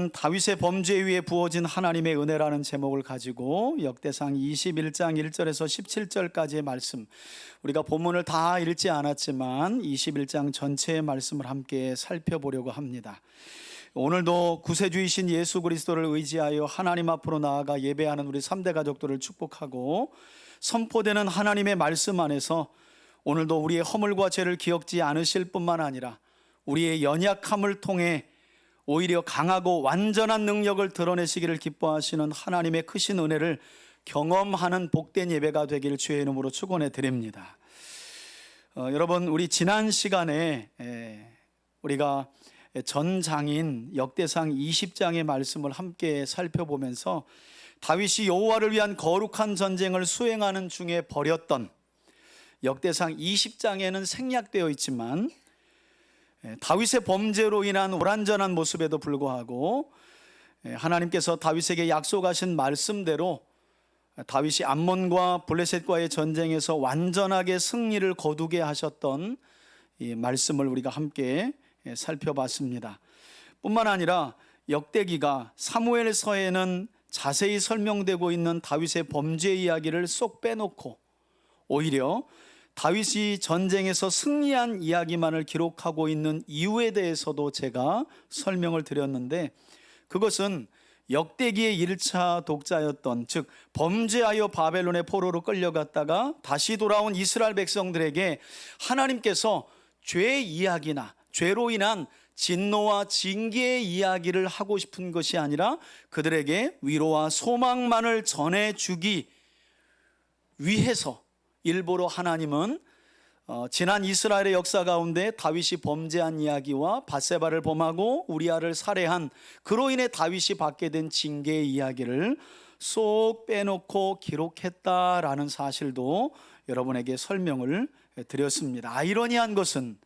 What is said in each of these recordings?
오늘은 다윗의 범죄 위에 부어진 하나님의 은혜라는 제목을 가지고 역대상 21장 1절에서 17절까지의 말씀, 우리가 본문을 다 읽지 않았지만 21장 전체의 말씀을 함께 살펴보려고 합니다. 오늘도 구세주이신 예수 그리스도를 의지하여 하나님 앞으로 나아가 예배하는 우리 3대 가족들을 축복하고, 선포되는 하나님의 말씀 안에서 오늘도 우리의 허물과 죄를 기억지 않으실 뿐만 아니라 우리의 연약함을 통해 오히려 강하고 완전한 능력을 드러내시기를 기뻐하시는 하나님의 크신 은혜를 경험하는 복된 예배가 되기를 주의 이름으로 축원해 드립니다. 여러분, 우리 지난 시간에 우리가 전장인 역대상 20장의 말씀을 함께 살펴보면서 다윗이 여호와를 위한 거룩한 전쟁을 수행하는 중에 벌였던, 역대상 20장에는 생략되어 있지만 다윗의 범죄로 인한 불완전한 모습에도 불구하고 하나님께서 다윗에게 약속하신 말씀대로 다윗이 암몬과 블레셋과의 전쟁에서 완전하게 승리를 거두게 하셨던 이 말씀을 우리가 함께 살펴봤습니다. 뿐만 아니라 역대기가 사무엘서에는 자세히 설명되고 있는 다윗의 범죄 이야기를 쏙 빼놓고 오히려 다윗이 전쟁에서 승리한 이야기만을 기록하고 있는 이유에 대해서도 제가 설명을 드렸는데, 그것은 역대기의 1차 독자였던, 즉 범죄하여 바벨론의 포로로 끌려갔다가 다시 돌아온 이스라엘 백성들에게 하나님께서 죄 이야기나 죄로 인한 진노와 징계의 이야기를 하고 싶은 것이 아니라 그들에게 위로와 소망만을 전해주기 위해서 일부러 하나님은 지난 이스라엘의 역사 가운데 다윗이 범죄한 이야기와 밧세바를 범하고 우리아를 살해한, 그로 인해 다윗이 받게 된 징계의 이야기를 쏙 빼놓고 기록했다라는 사실도 여러분에게 설명을 드렸습니다. 아이러니한 것은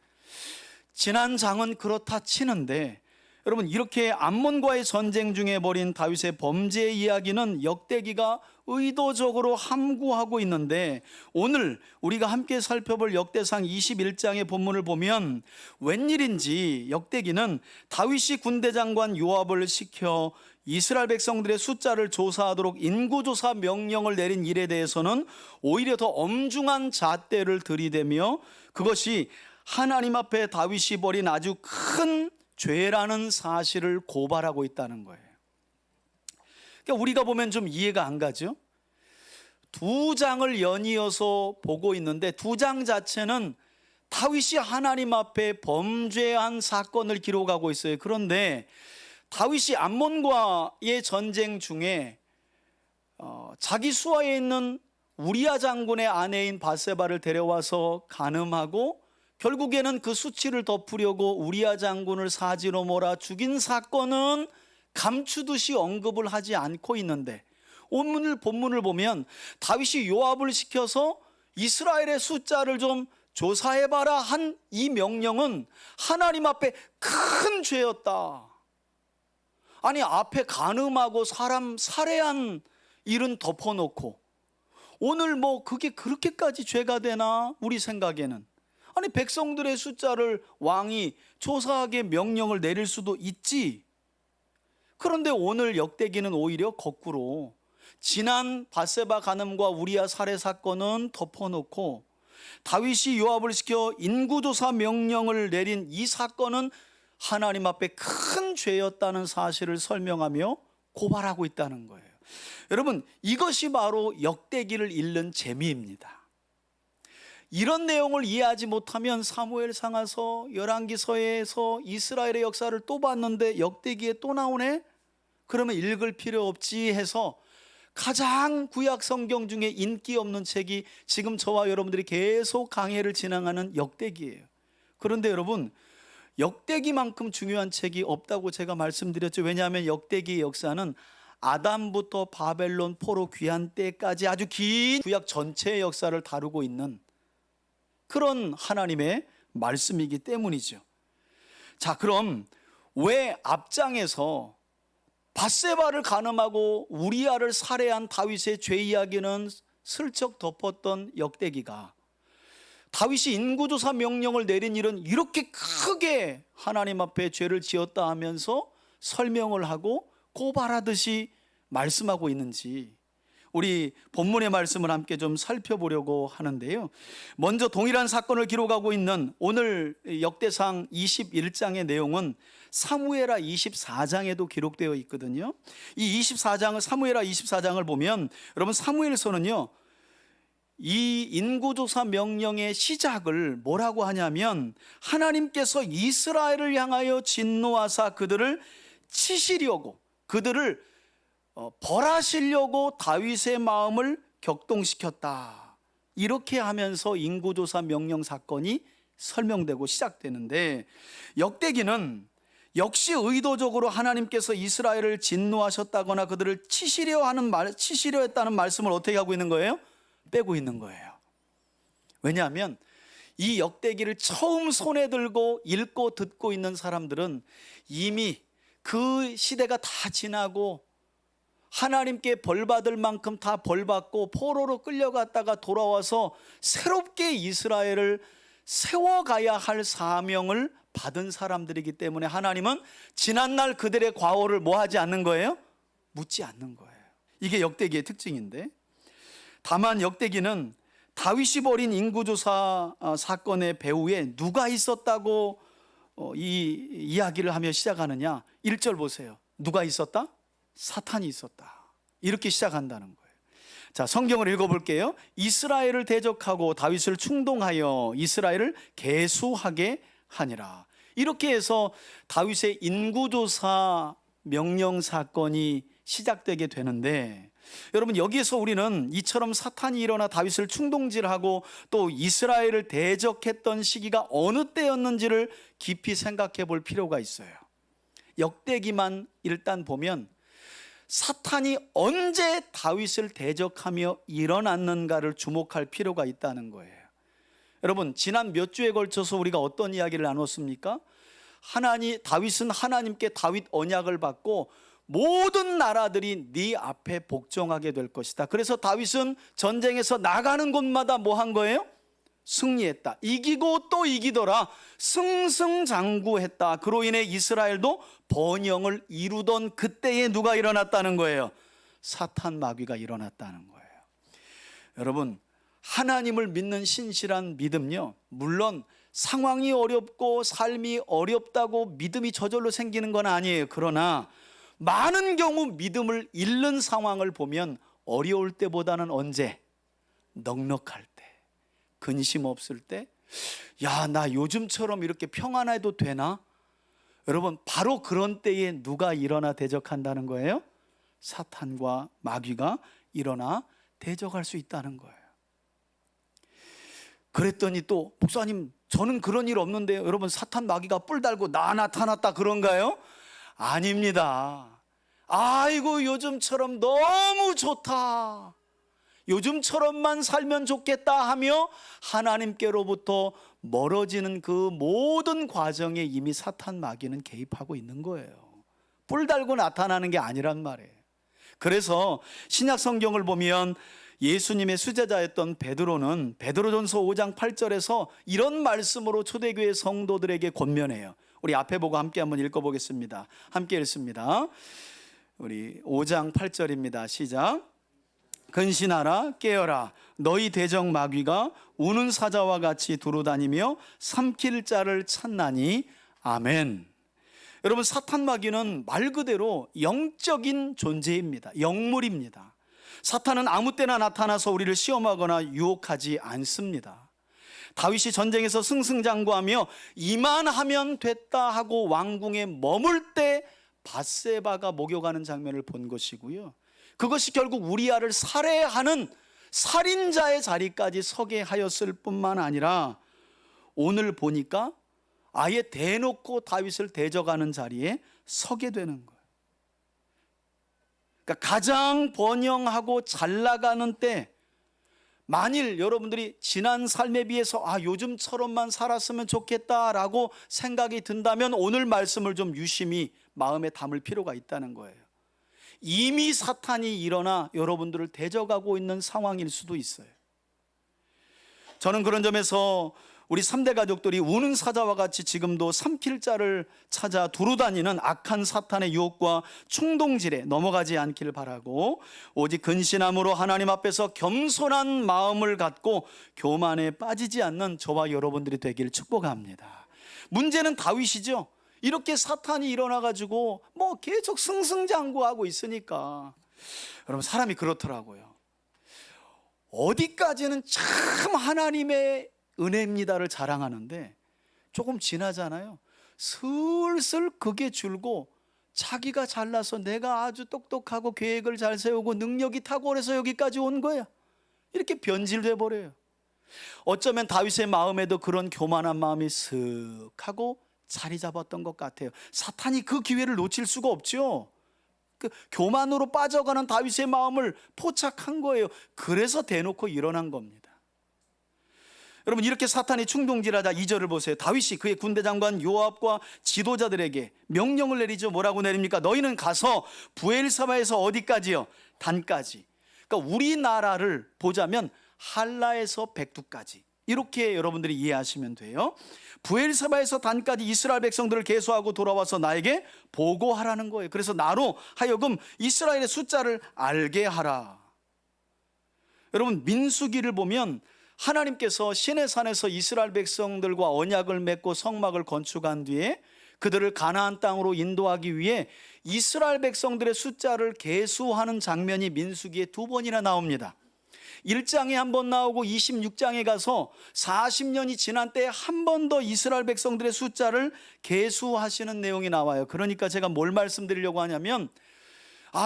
지난 장은 그렇다 치는데, 여러분, 이렇게 암몬과의 전쟁 중에 벌인 다윗의 범죄 이야기는 역대기가 의도적으로 함구하고 있는데, 오늘 우리가 함께 살펴볼 역대상 21장의 본문을 보면 웬일인지 역대기는 다윗이 군대장관 요압을 시켜 이스라엘 백성들의 숫자를 조사하도록 인구조사 명령을 내린 일에 대해서는 오히려 더 엄중한 잣대를 들이대며 그것이 하나님 앞에 다윗이 벌인 아주 큰 죄라는 사실을 고발하고 있다는 거예요. 그러니까 우리가 보면 좀 이해가 안 가죠? 두 장을 연이어서 보고 있는데 두 장 자체는 다윗이 하나님 앞에 범죄한 사건을 기록하고 있어요. 그런데 다윗이 암몬과의 전쟁 중에 자기 수하에 있는 우리아 장군의 아내인 밧세바를 데려와서 간음하고 결국에는 그 수치를 덮으려고 우리아 장군을 사지로 몰아 죽인 사건은 감추듯이 언급을 하지 않고 있는데, 오늘 본문을 보면 다윗이 요압을 시켜서 이스라엘의 숫자를 좀 조사해봐라 한 이 명령은 하나님 앞에 큰 죄였다. 아니, 앞에 간음하고 사람 살해한 일은 덮어놓고 오늘 뭐 그게 그렇게까지 죄가 되나? 우리 생각에는. 아니, 백성들의 숫자를 왕이 조사하게 명령을 내릴 수도 있지. 그런데 오늘 역대기는 오히려 거꾸로 지난 밧세바 간음과 우리아 살해 사건은 덮어놓고 다윗이 요압을 시켜 인구조사 명령을 내린 이 사건은 하나님 앞에 큰 죄였다는 사실을 설명하며 고발하고 있다는 거예요. 여러분, 이것이 바로 역대기를 읽는 재미입니다. 이런 내용을 이해하지 못하면 사무엘상하서 열왕기서에서 이스라엘의 역사를 또 봤는데 역대기에 또 나오네? 그러면 읽을 필요 없지 해서 가장 구약 성경 중에 인기 없는 책이 지금 저와 여러분들이 계속 강해를 진행하는 역대기예요. 그런데 여러분, 역대기만큼 중요한 책이 없다고 제가 말씀드렸죠. 왜냐하면 역대기의 역사는 아담부터 바벨론 포로 귀환 때까지 아주 긴 구약 전체의 역사를 다루고 있는 그런 하나님의 말씀이기 때문이죠. 자, 그럼 왜 앞장에서 밧세바를 간음하고 우리아를 살해한 다윗의 죄 이야기는 슬쩍 덮었던 역대기가 다윗이 인구조사 명령을 내린 일은 이렇게 크게 하나님 앞에 죄를 지었다 하면서 설명을 하고 고발하듯이 말씀하고 있는지 우리 본문의 말씀을 함께 좀 살펴보려고 하는데요. 먼저 동일한 사건을 기록하고 있는 오늘 역대상 21장의 내용은 사무엘하 24장에도 기록되어 있거든요. 이 24장을 사무엘하 24장을 보면 여러분 사무엘서는요, 이 인구조사 명령의 시작을 뭐라고 하냐면 하나님께서 이스라엘을 향하여 진노하사 그들을 치시려고, 그들을 벌하시려고 다윗의 마음을 격동시켰다, 이렇게 하면서 인구조사 명령 사건이 설명되고 시작되는데, 역대기는 역시 의도적으로 하나님께서 이스라엘을 진노하셨다거나 그들을 치시려 했다는 말씀을 어떻게 하고 있는 거예요? 빼고 있는 거예요. 왜냐하면 이 역대기를 처음 손에 들고 읽고 듣고 있는 사람들은 이미 그 시대가 다 지나고 하나님께 벌받을 만큼 다 벌받고 포로로 끌려갔다가 돌아와서 새롭게 이스라엘을 세워가야 할 사명을 받은 사람들이기 때문에 하나님은 지난날 그들의 과오를 뭐 하지 않는 거예요? 묻지 않는 거예요. 이게 역대기의 특징인데, 다만 역대기는 다윗이 벌인 인구조사 사건의 배후에 누가 있었다고 이 이야기를 하며 시작하느냐. 1절 보세요. 누가 있었다? 사탄이 있었다. 이렇게 시작한다는 거예요. 자, 성경을 읽어볼게요. 이스라엘을 대적하고 다윗을 충동하여 이스라엘을 계수하게 하니라. 이렇게 해서 다윗의 인구조사 명령 사건이 시작되게 되는데, 여러분 여기에서 우리는 이처럼 사탄이 일어나 다윗을 충동질하고 또 이스라엘을 대적했던 시기가 어느 때였는지를 깊이 생각해 볼 필요가 있어요. 역대기만 일단 보면 사탄이 언제 다윗을 대적하며 일어났는가를 주목할 필요가 있다는 거예요. 여러분 지난 몇 주에 걸쳐서 우리가 어떤 이야기를 나눴습니까? 다윗은 하나님께 다윗 언약을 받고 모든 나라들이 네 앞에 복종하게 될 것이다. 그래서 다윗은 전쟁에서 나가는 곳마다 뭐 한 거예요? 승리했다. 이기고 또 이기더라. 승승장구했다. 그로 인해 이스라엘도 번영을 이루던 그때에 누가 일어났다는 거예요? 사탄 마귀가 일어났다는 거예요. 여러분 하나님을 믿는 신실한 믿음요, 물론 상황이 어렵고 삶이 어렵다고 믿음이 저절로 생기는 건 아니에요. 그러나 많은 경우 믿음을 잃는 상황을 보면 어려울 때보다는 언제? 넉넉할 때, 근심 없을 때, 야, 나 요즘처럼 이렇게 평안해도 되나? 여러분 바로 그런 때에 누가 일어나 대적한다는 거예요? 사탄과 마귀가 일어나 대적할 수 있다는 거예요. 그랬더니 또 목사님 저는 그런 일 없는데요. 여러분 사탄 마귀가 뿔 달고 나 나타났다 그런가요? 아닙니다. 아이고 요즘처럼 너무 좋다, 요즘처럼만 살면 좋겠다 하며 하나님께로부터 멀어지는 그 모든 과정에 이미 사탄 마귀는 개입하고 있는 거예요. 뿔 달고 나타나는 게 아니란 말이에요. 그래서 신약 성경을 보면 예수님의 수제자였던 베드로는 베드로전서 5장 8절에서 이런 말씀으로 초대교회 성도들에게 권면해요. 우리 앞에 보고 함께 한번 읽어보겠습니다. 함께 읽습니다. 우리 5장 8절입니다. 시작. 근신하라, 깨어라. 너희 대적 마귀가 우는 사자와 같이 두루다니며 삼킬 자를 찾나니. 아멘. 여러분 사탄 마귀는 말 그대로 영적인 존재입니다. 영물입니다. 사탄은 아무 때나 나타나서 우리를 시험하거나 유혹하지 않습니다. 다윗이 전쟁에서 승승장구하며 이만하면 됐다 하고 왕궁에 머물 때 밧세바가 목욕하는 장면을 본 것이고요, 그것이 결국 우리아를 살해하는 살인자의 자리까지 서게 하였을 뿐만 아니라 오늘 보니까 아예 대놓고 다윗을 대적하는 자리에 서게 되는 거예요. 그러니까 가장 번영하고 잘 나가는 때, 만일 여러분들이 지난 삶에 비해서 요즘처럼만 살았으면 좋겠다라고 생각이 든다면 오늘 말씀을 좀 유심히 마음에 담을 필요가 있다는 거예요. 이미 사탄이 일어나 여러분들을 대적하고 있는 상황일 수도 있어요. 저는 그런 점에서 우리 3대 가족들이 우는 사자와 같이 지금도 삼킬 자를 찾아 두루다니는 악한 사탄의 유혹과 충동질에 넘어가지 않기를 바라고, 오직 근신함으로 하나님 앞에서 겸손한 마음을 갖고 교만에 빠지지 않는 저와 여러분들이 되기를 축복합니다. 문제는 다윗이죠. 이렇게 사탄이 일어나가지고 계속 승승장구하고 있으니까, 여러분, 사람이 그렇더라고요. 어디까지는 참 하나님의 은혜입니다를 자랑하는데 조금 지나잖아요. 슬슬 그게 줄고 자기가 잘나서 내가 아주 똑똑하고 계획을 잘 세우고 능력이 탁월해서 여기까지 온 거야, 이렇게 변질돼 버려요. 어쩌면 다윗의 마음에도 그런 교만한 마음이 쓱 하고 자리 잡았던 것 같아요. 사탄이 그 기회를 놓칠 수가 없죠. 그 교만으로 빠져가는 다윗의 마음을 포착한 거예요. 그래서 대놓고 일어난 겁니다. 여러분, 이렇게 사탄이 충동질하자 2절을 보세요. 다윗이 그의 군대 장관 요압과 지도자들에게 명령을 내리죠. 뭐라고 내립니까? 너희는 가서 브엘사바에서 어디까지요? 단까지. 그러니까 우리나라를 보자면 할라에서 백두까지, 이렇게 여러분들이 이해하시면 돼요. 브엘사바에서 단까지 이스라엘 백성들을 계수하고 돌아와서 나에게 보고하라는 거예요. 그래서 나로 하여금 이스라엘의 숫자를 알게 하라. 여러분, 민수기를 보면 하나님께서 시내산에서 이스라엘 백성들과 언약을 맺고 성막을 건축한 뒤에 그들을 가나안 땅으로 인도하기 위해 이스라엘 백성들의 숫자를 계수하는 장면이 민수기에 2번이나 나옵니다. 1장에 한 번 나오고 26장에 가서 40년이 지난 때 한 번 더 이스라엘 백성들의 숫자를 계수하시는 내용이 나와요. 그러니까 제가 뭘 말씀드리려고 하냐면,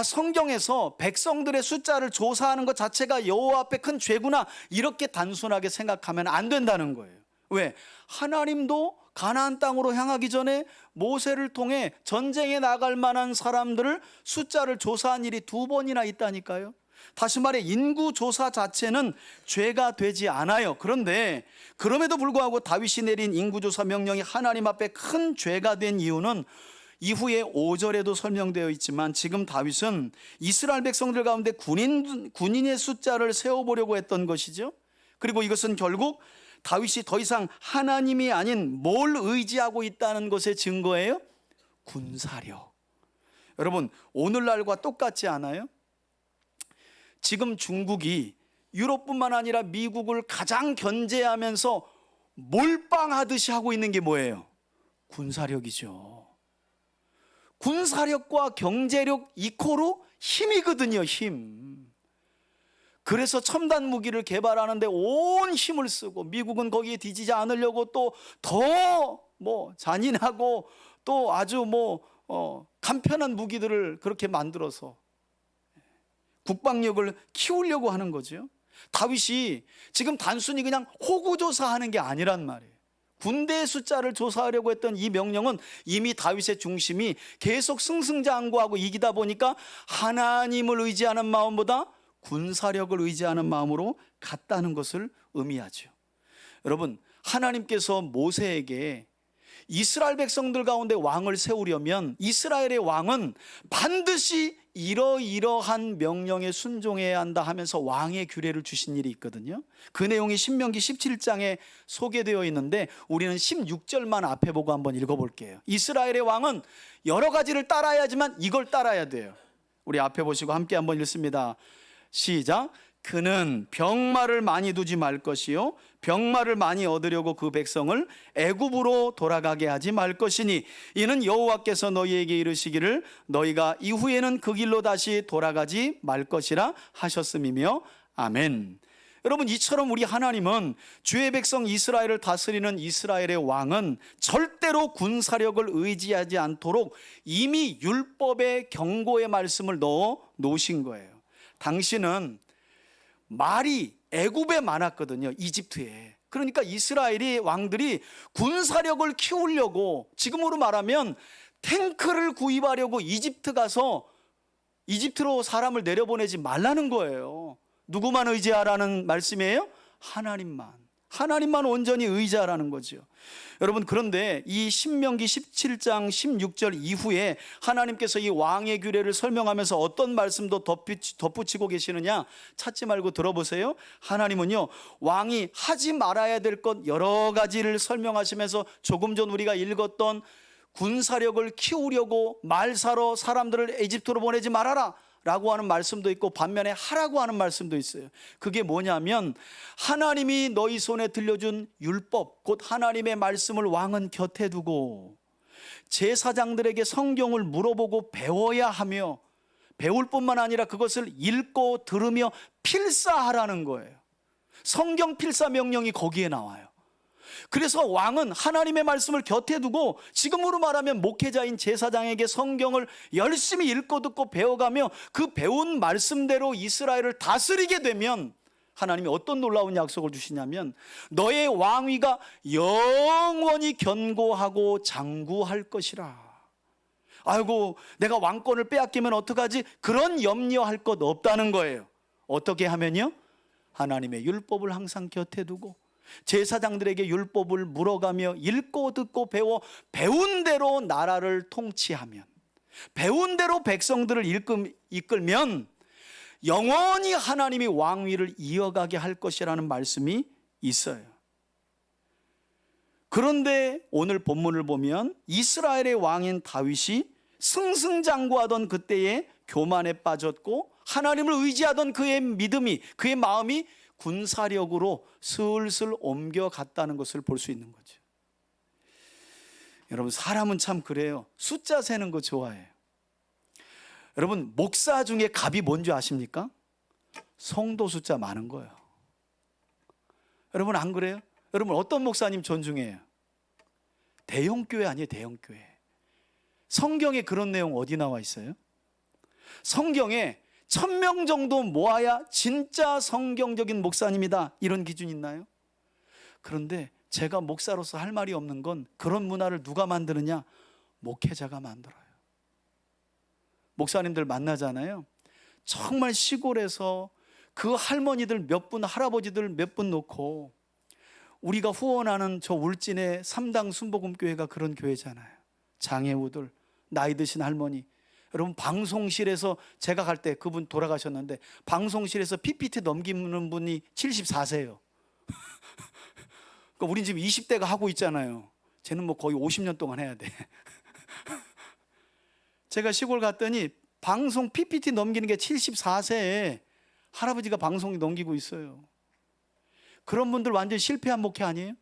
성경에서 백성들의 숫자를 조사하는 것 자체가 여호와 앞에 큰 죄구나, 이렇게 단순하게 생각하면 안 된다는 거예요. 왜? 하나님도 가나안 땅으로 향하기 전에 모세를 통해 전쟁에 나갈 만한 사람들을 숫자를 조사한 일이 2번이나 있다니까요. 다시 말해, 인구 조사 자체는 죄가 되지 않아요. 그런데 그럼에도 불구하고 다윗이 내린 인구조사 명령이 하나님 앞에 큰 죄가 된 이유는 이후에 5절에도 설명되어 있지만, 지금 다윗은 이스라엘 백성들 가운데 군인의 숫자를 세워보려고 했던 것이죠. 그리고 이것은 결국 다윗이 더 이상 하나님이 아닌 뭘 의지하고 있다는 것의 증거예요? 군사력. 여러분, 오늘날과 똑같지 않아요? 지금 중국이 유럽뿐만 아니라 미국을 가장 견제하면서 몰빵하듯이 하고 있는 게 뭐예요? 군사력이죠. 군사력과 경제력 이코로 힘이거든요, 힘. 그래서 첨단 무기를 개발하는데 온 힘을 쓰고, 미국은 거기에 뒤지지 않으려고 또 더 잔인하고 또 아주 간편한 무기들을 그렇게 만들어서 국방력을 키우려고 하는 거죠. 다윗이 지금 단순히 그냥 호구조사하는 게 아니란 말이에요. 군대의 숫자를 조사하려고 했던 이 명령은 이미 다윗의 중심이 계속 승승장구하고 이기다 보니까 하나님을 의지하는 마음보다 군사력을 의지하는 마음으로 갔다는 것을 의미하죠. 여러분, 하나님께서 모세에게 이스라엘 백성들 가운데 왕을 세우려면 이스라엘의 왕은 반드시 이러이러한 명령에 순종해야 한다 하면서 왕의 규례를 주신 일이 있거든요. 그 내용이 신명기 17장에 소개되어 있는데 우리는 16절만 앞에 보고 한번 읽어볼게요. 이스라엘의 왕은 여러 가지를 따라야 하지만 이걸 따라야 돼요. 우리 앞에 보시고 함께 한번 읽습니다. 시작. 그는 병마를 많이 두지 말 것이요 병마를 많이 얻으려고 그 백성을 애굽으로 돌아가게 하지 말 것이니 이는 여호와께서 너희에게 이르시기를 너희가 이후에는 그 길로 다시 돌아가지 말 것이라 하셨음이며 아멘. 여러분, 이처럼 우리 하나님은 주의 백성 이스라엘을 다스리는 이스라엘의 왕은 절대로 군사력을 의지하지 않도록 이미 율법의 경고의 말씀을 넣어 놓으신 거예요. 당신은 말이 애굽에 많았거든요, 이집트에. 그러니까 이스라엘이 왕들이 군사력을 키우려고, 지금으로 말하면 탱크를 구입하려고 이집트 가서 이집트로 사람을 내려보내지 말라는 거예요. 누구만 의지하라는 말씀이에요? 하나님만. 하나님만 온전히 의지하라는 거죠. 여러분, 그런데 이 신명기 17장 16절 이후에 하나님께서 이 왕의 규례를 설명하면서 어떤 말씀도 덧붙이고 계시느냐, 찾지 말고 들어보세요. 하나님은요, 왕이 하지 말아야 될 것 여러 가지를 설명하시면서 조금 전 우리가 읽었던 군사력을 키우려고 말사로 사람들을 에집트로 보내지 말아라 라고 하는 말씀도 있고, 반면에 하라고 하는 말씀도 있어요. 그게 뭐냐면, 하나님이 너희 손에 들려준 율법, 곧 하나님의 말씀을 왕은 곁에 두고 제사장들에게 성경을 물어보고 배워야 하며, 배울 뿐만 아니라 그것을 읽고 들으며 필사하라는 거예요. 성경 필사 명령이 거기에 나와요. 그래서 왕은 하나님의 말씀을 곁에 두고 지금으로 말하면 목회자인 제사장에게 성경을 열심히 읽고 듣고 배워가며 그 배운 말씀대로 이스라엘을 다스리게 되면 하나님이 어떤 놀라운 약속을 주시냐면, 너의 왕위가 영원히 견고하고 장구할 것이라. 아이고, 내가 왕권을 빼앗기면 어떡하지? 그런 염려할 것 없다는 거예요. 어떻게 하면요? 하나님의 율법을 항상 곁에 두고 제사장들에게 율법을 물어가며 읽고 듣고 배운 대로 나라를 통치하면, 배운 대로 백성들을 이끌면 영원히 하나님이 왕위를 이어가게 할 것이라는 말씀이 있어요. 그런데 오늘 본문을 보면 이스라엘의 왕인 다윗이 승승장구하던 그때의 교만에 빠졌고, 하나님을 의지하던 그의 믿음이, 그의 마음이 군사력으로 슬슬 옮겨갔다는 것을 볼 수 있는 거죠. 여러분, 사람은 참 그래요. 숫자 세는 거 좋아해요. 여러분, 목사 중에 갑이 뭔지 아십니까? 성도 숫자 많은 거예요. 여러분, 안 그래요? 여러분, 어떤 목사님 존중해요? 대형교회 아니에요, 대형교회. 성경에 그런 내용 어디 나와 있어요? 성경에 1000명 정도 모아야 진짜 성경적인 목사님이다, 이런 기준 있나요? 그런데 제가 목사로서 할 말이 없는 건, 그런 문화를 누가 만드느냐? 목회자가 만들어요. 목사님들 만나잖아요. 정말 시골에서 그 할머니들 몇 분, 할아버지들 몇 분 놓고, 우리가 후원하는 저 울진의 3당 순복음교회가 그런 교회잖아요. 장애우들, 나이 드신 할머니. 여러분, 방송실에서 제가 갈 때 그분 돌아가셨는데, 방송실에서 PPT 넘기는 분이 74세예요. 그러니까 우린 지금 20대가 하고 있잖아요. 쟤는 뭐 거의 50년 동안 해야 돼. 제가 시골 갔더니 방송 PPT 넘기는 게 74세에 할아버지가 방송 넘기고 있어요. 그런 분들 완전 실패한 목회 아니에요?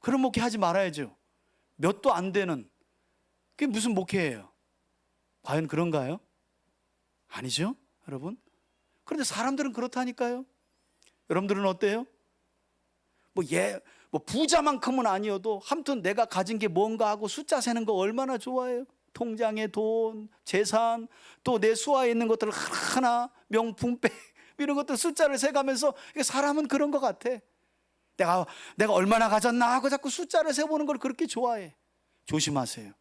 그런 목회 하지 말아야죠. 몇도 안 되는, 그게 무슨 목회예요? 과연 그런가요? 아니죠, 여러분? 그런데 사람들은 그렇다니까요. 여러분들은 어때요? 뭐 부자만큼은 아니어도 아무튼 내가 가진 게 뭔가 하고 숫자 세는 거 얼마나 좋아해요. 통장에 돈, 재산, 또 내 수하에 있는 것들을 하나, 명품백 이런 것들 숫자를 세가면서, 사람은 그런 것 같아. 내가 얼마나 가졌나 하고 자꾸 숫자를 세보는 걸 그렇게 좋아해. 조심하세요.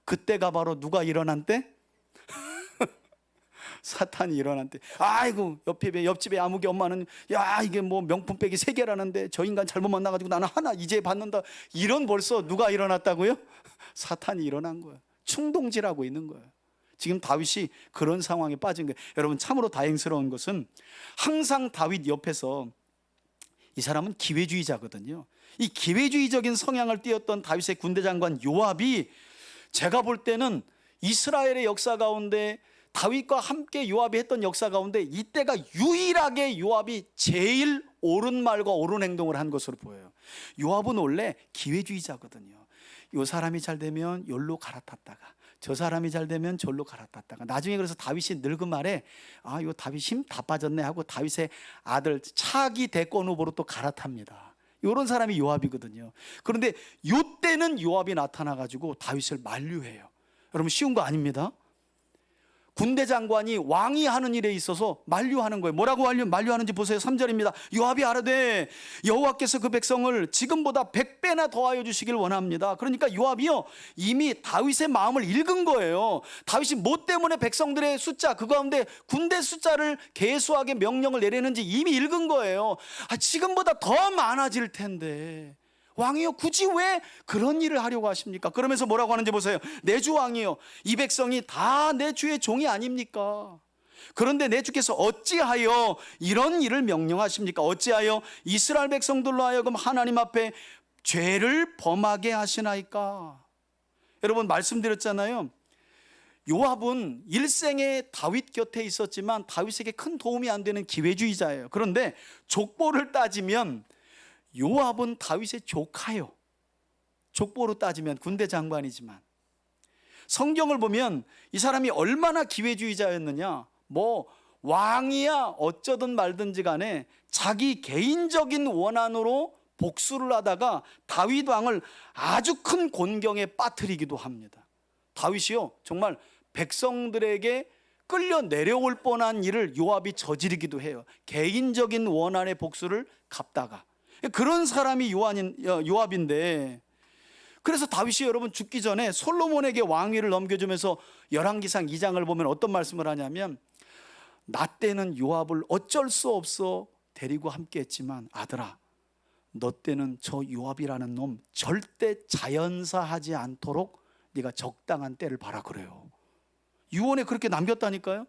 그때가 바로 누가 일어난 때? 사탄이 일어난 때. 아이고, 옆집에 아무개 엄마는 야, 이게 뭐 명품백이 3개라는데 저 인간 잘못 만나가지고 나는 하나 이제 받는다. 이런, 벌써 누가 일어났다고요? 사탄이 일어난 거예요. 충동질하고 있는 거예요. 지금 다윗이 그런 상황에 빠진 거예요. 여러분, 참으로 다행스러운 것은 항상 다윗 옆에서, 이 사람은 기회주의자거든요. 이 기회주의적인 성향을 띠었던 다윗의 군대 장관 요압이, 제가 볼 때는 이스라엘의 역사 가운데 다윗과 함께 요압이 했던 역사 가운데 이때가 유일하게 요압이 제일 옳은 말과 옳은 행동을 한 것으로 보여요. 요압은 원래 기회주의자거든요. 요 사람이 잘 되면 여기로 갈아탔다가, 저 사람이 잘 되면 저기로 갈아탔다가, 나중에 그래서 다윗이 늙은 말에 이거 다윗 힘 다 빠졌네 하고 다윗의 아들 차기 대권 후보로 또 갈아탑니다. 이런 사람이 요압이거든요. 그런데 요때는 요압이 나타나가지고 다윗을 만류해요. 여러분, 쉬운 거 아닙니다. 군대 장관이 왕이 하는 일에 있어서 만류하는 거예요. 뭐라고 만류하는지 보세요. 3절입니다. 요압이 아뢰되 여호와께서 그 백성을 지금보다 100배나 더하여 주시길 원합니다. 그러니까 요압이요, 이미 다윗의 마음을 읽은 거예요. 다윗이 뭐 때문에 백성들의 숫자, 그 가운데 군대 숫자를 계수하게 명령을 내리는지 이미 읽은 거예요. 지금보다 더 많아질 텐데 왕이요, 굳이 왜 그런 일을 하려고 하십니까? 그러면서 뭐라고 하는지 보세요. 내 주 왕이요, 이 백성이 다 내 주의 종이 아닙니까? 그런데 내 주께서 어찌하여 이런 일을 명령하십니까? 어찌하여 이스라엘 백성들로 하여금 하나님 앞에 죄를 범하게 하시나이까? 여러분, 말씀드렸잖아요. 요압은 일생에 다윗 곁에 있었지만 다윗에게 큰 도움이 안 되는 기회주의자예요. 그런데 족보를 따지면 요압은 다윗의 조카요. 족보로 따지면 군대 장관이지만 성경을 보면 이 사람이 얼마나 기회주의자였느냐, 뭐 왕이야 어쩌든 말든지 간에 자기 개인적인 원한으로 복수를 하다가 다윗 왕을 아주 큰 곤경에 빠뜨리기도 합니다. 다윗이요, 정말 백성들에게 끌려 내려올 뻔한 일을 요압이 저지르기도 해요. 개인적인 원한의 복수를 갚다가. 그런 사람이 요압인데, 그래서 다윗이 여러분 죽기 전에 솔로몬에게 왕위를 넘겨주면서 열왕기상 2장을 보면 어떤 말씀을 하냐면, 나 때는 요압을 어쩔 수 없어 데리고 함께 했지만 아들아, 너 때는 저 요압이라는 놈 절대 자연사하지 않도록 네가 적당한 때를 봐라 그래요. 유언에 그렇게 남겼다니까요.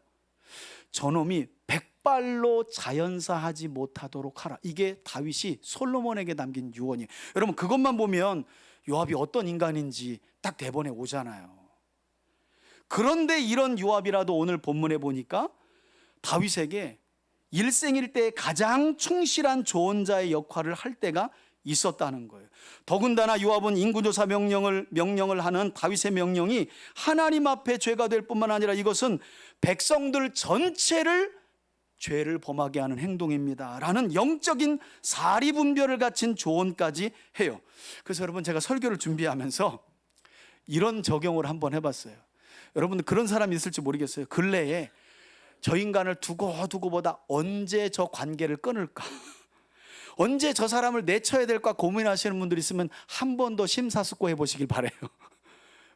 저놈이 백발로 자연사하지 못하도록 하라. 이게 다윗이 솔로몬에게 남긴 유언이에요. 여러분, 그것만 보면 요압이 어떤 인간인지 딱 대본에 오잖아요. 그런데 이런 요압이라도 오늘 본문에 보니까 다윗에게 일생일 때 가장 충실한 조언자의 역할을 할 때가 있었다는 거예요. 더군다나 요압은 인구조사 명령을 하는 다윗의 명령이 하나님 앞에 죄가 될 뿐만 아니라 이것은 백성들 전체를 죄를 범하게 하는 행동입니다 라는 영적인 사리분별을 갖춘 조언까지 해요. 그래서 여러분, 제가 설교를 준비하면서 이런 적용을 한번 해봤어요. 여러분, 그런 사람이 있을지 모르겠어요. 근래에 저 인간을 두고 보다 언제 저 관계를 끊을까, 언제 저 사람을 내쳐야 될까 고민하시는 분들이 있으면 한 번 더 심사숙고해 보시길 바라요.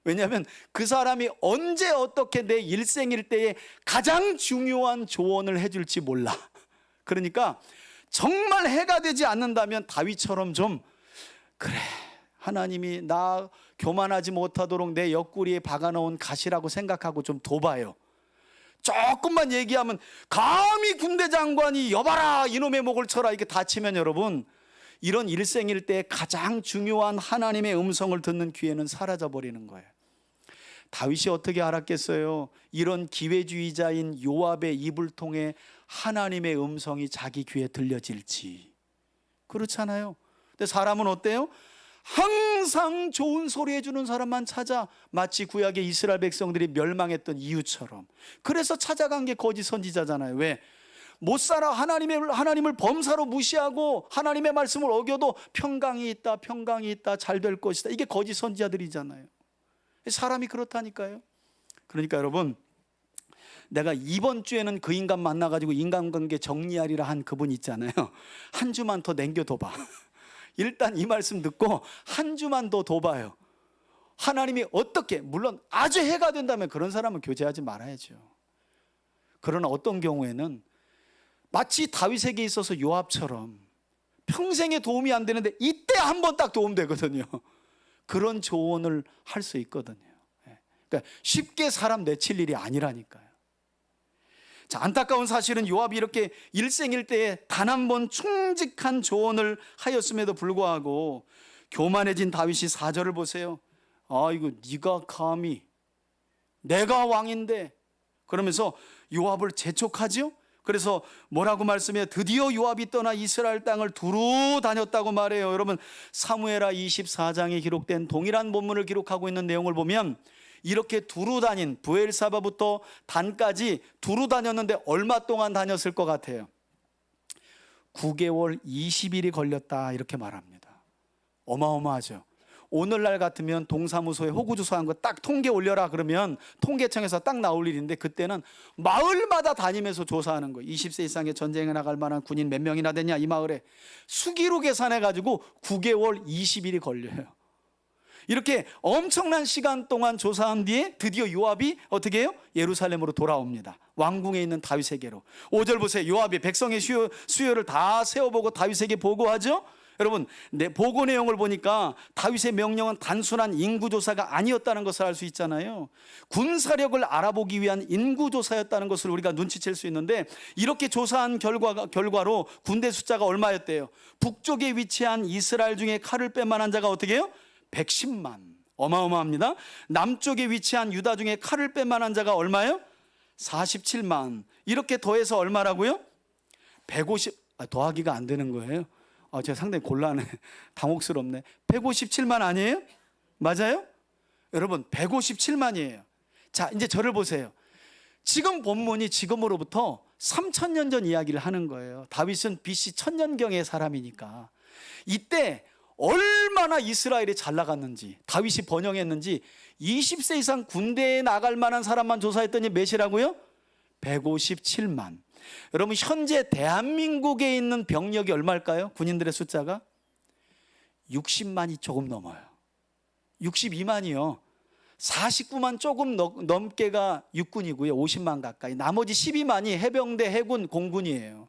왜냐하면 그 사람이 언제 어떻게 내 일생일 때에 가장 중요한 조언을 해줄지 몰라. 그러니까 정말 해가 되지 않는다면 다윗처럼 좀, 그래, 하나님이 나 교만하지 못하도록 내 옆구리에 박아놓은 가시라고 생각하고 좀 둬봐요. 조금만 얘기하면 감히 군대 장관이 여봐라 이놈의 목을 쳐라 이렇게 다치면 여러분, 이런 일생일 때 가장 중요한 하나님의 음성을 듣는 기회는 사라져버리는 거예요. 다윗이 어떻게 알았겠어요? 이런 기회주의자인 요압의 입을 통해 하나님의 음성이 자기 귀에 들려질지. 그렇잖아요. 근데 사람은 어때요? 항상 좋은 소리 해주는 사람만 찾아, 마치 구약의 이스라엘 백성들이 멸망했던 이유처럼. 그래서 찾아간 게 거짓 선지자잖아요. 왜? 못 살아. 하나님을 범사로 무시하고 하나님의 말씀을 어겨도 평강이 있다, 잘 될 것이다, 이게 거짓 선지자들이잖아요. 사람이 그렇다니까요. 그러니까 여러분, 내가 이번 주에는 그 인간 만나가지고 인간관계 정리하리라 한 그분 있잖아요. 한 주만 더 남겨둬봐. 일단 이 말씀 듣고 한 주만 더 둬봐요. 하나님이 어떻게, 물론 아주 해가 된다면 그런 사람은 교제하지 말아야죠. 그러나 어떤 경우에는 마치 다윗에게 있어서 요압처럼 평생에 도움이 안 되는데 이때 한 번 딱 도움되거든요. 그런 조언을 할 수 있거든요. 그러니까 쉽게 사람 내칠 일이 아니라니까요. 자, 안타까운 사실은 요압이 이렇게 일생일대에 단 한 번 충직한 조언을 하였음에도 불구하고 교만해진 다윗이 4절을 보세요. 이거 네가 감히, 내가 왕인데, 그러면서 요압을 재촉하죠. 그래서 뭐라고 말씀해요? 드디어 요압이 떠나 이스라엘 땅을 두루 다녔다고 말해요. 여러분, 사무엘하 24장에 기록된 동일한 본문을 기록하고 있는 내용을 보면 이렇게 두루 다닌, 브엘사바부터 단까지 두루 다녔는데 얼마 동안 다녔을 것 같아요? 9개월 20일이 걸렸다 이렇게 말합니다. 어마어마하죠. 오늘날 같으면 동사무소에 호구조사한 거 딱 통계 올려라 그러면 통계청에서 딱 나올 일인데, 그때는 마을마다 다니면서 조사하는 거예요. 20세 이상의 전쟁에 나갈 만한 군인 몇 명이나 되냐 이 마을에. 수기로 계산해가지고 9개월 20일이 걸려요. 이렇게 엄청난 시간 동안 조사한 뒤에 드디어 요압이 어떻게 해요? 예루살렘으로 돌아옵니다. 왕궁에 있는 다윗에게로. 5절 보세요. 요압이 백성의 수요를 다 세워보고 다윗에게 보고하죠. 여러분, 내 보고 내용을 보니까 다윗의 명령은 단순한 인구조사가 아니었다는 것을 알 수 있잖아요. 군사력을 알아보기 위한 인구조사였다는 것을 우리가 눈치챌 수 있는데, 이렇게 조사한 결과로 군대 숫자가 얼마였대요? 북쪽에 위치한 이스라엘 중에 칼을 뺄 만한 자가 어떻게 해요? 110만. 어마어마합니다. 남쪽에 위치한 유다 중에 칼을 뺄 만한 자가 얼마예요? 47만. 이렇게 더해서 얼마라고요? 150. 더하기가 안 되는 거예요. 제가 상당히 곤란해. 당혹스럽네. 157만 아니에요? 맞아요? 여러분, 157만이에요. 자, 이제 저를 보세요. 지금 본문이 지금으로부터 3000년 전 이야기를 하는 거예요. 다윗은 BC 1000년경의 사람이니까. 이때 얼마나 이스라엘이 잘 나갔는지, 다윗이 번영했는지 20세 이상 군대에 나갈 만한 사람만 조사했더니 몇이라고요? 157만. 여러분, 현재 대한민국에 있는 병력이 얼마일까요? 군인들의 숫자가 60만이 조금 넘어요. 62만이요. 49만 조금 넘게가 육군이고요. 50만 가까이. 나머지 12만이 해병대, 해군, 공군이에요.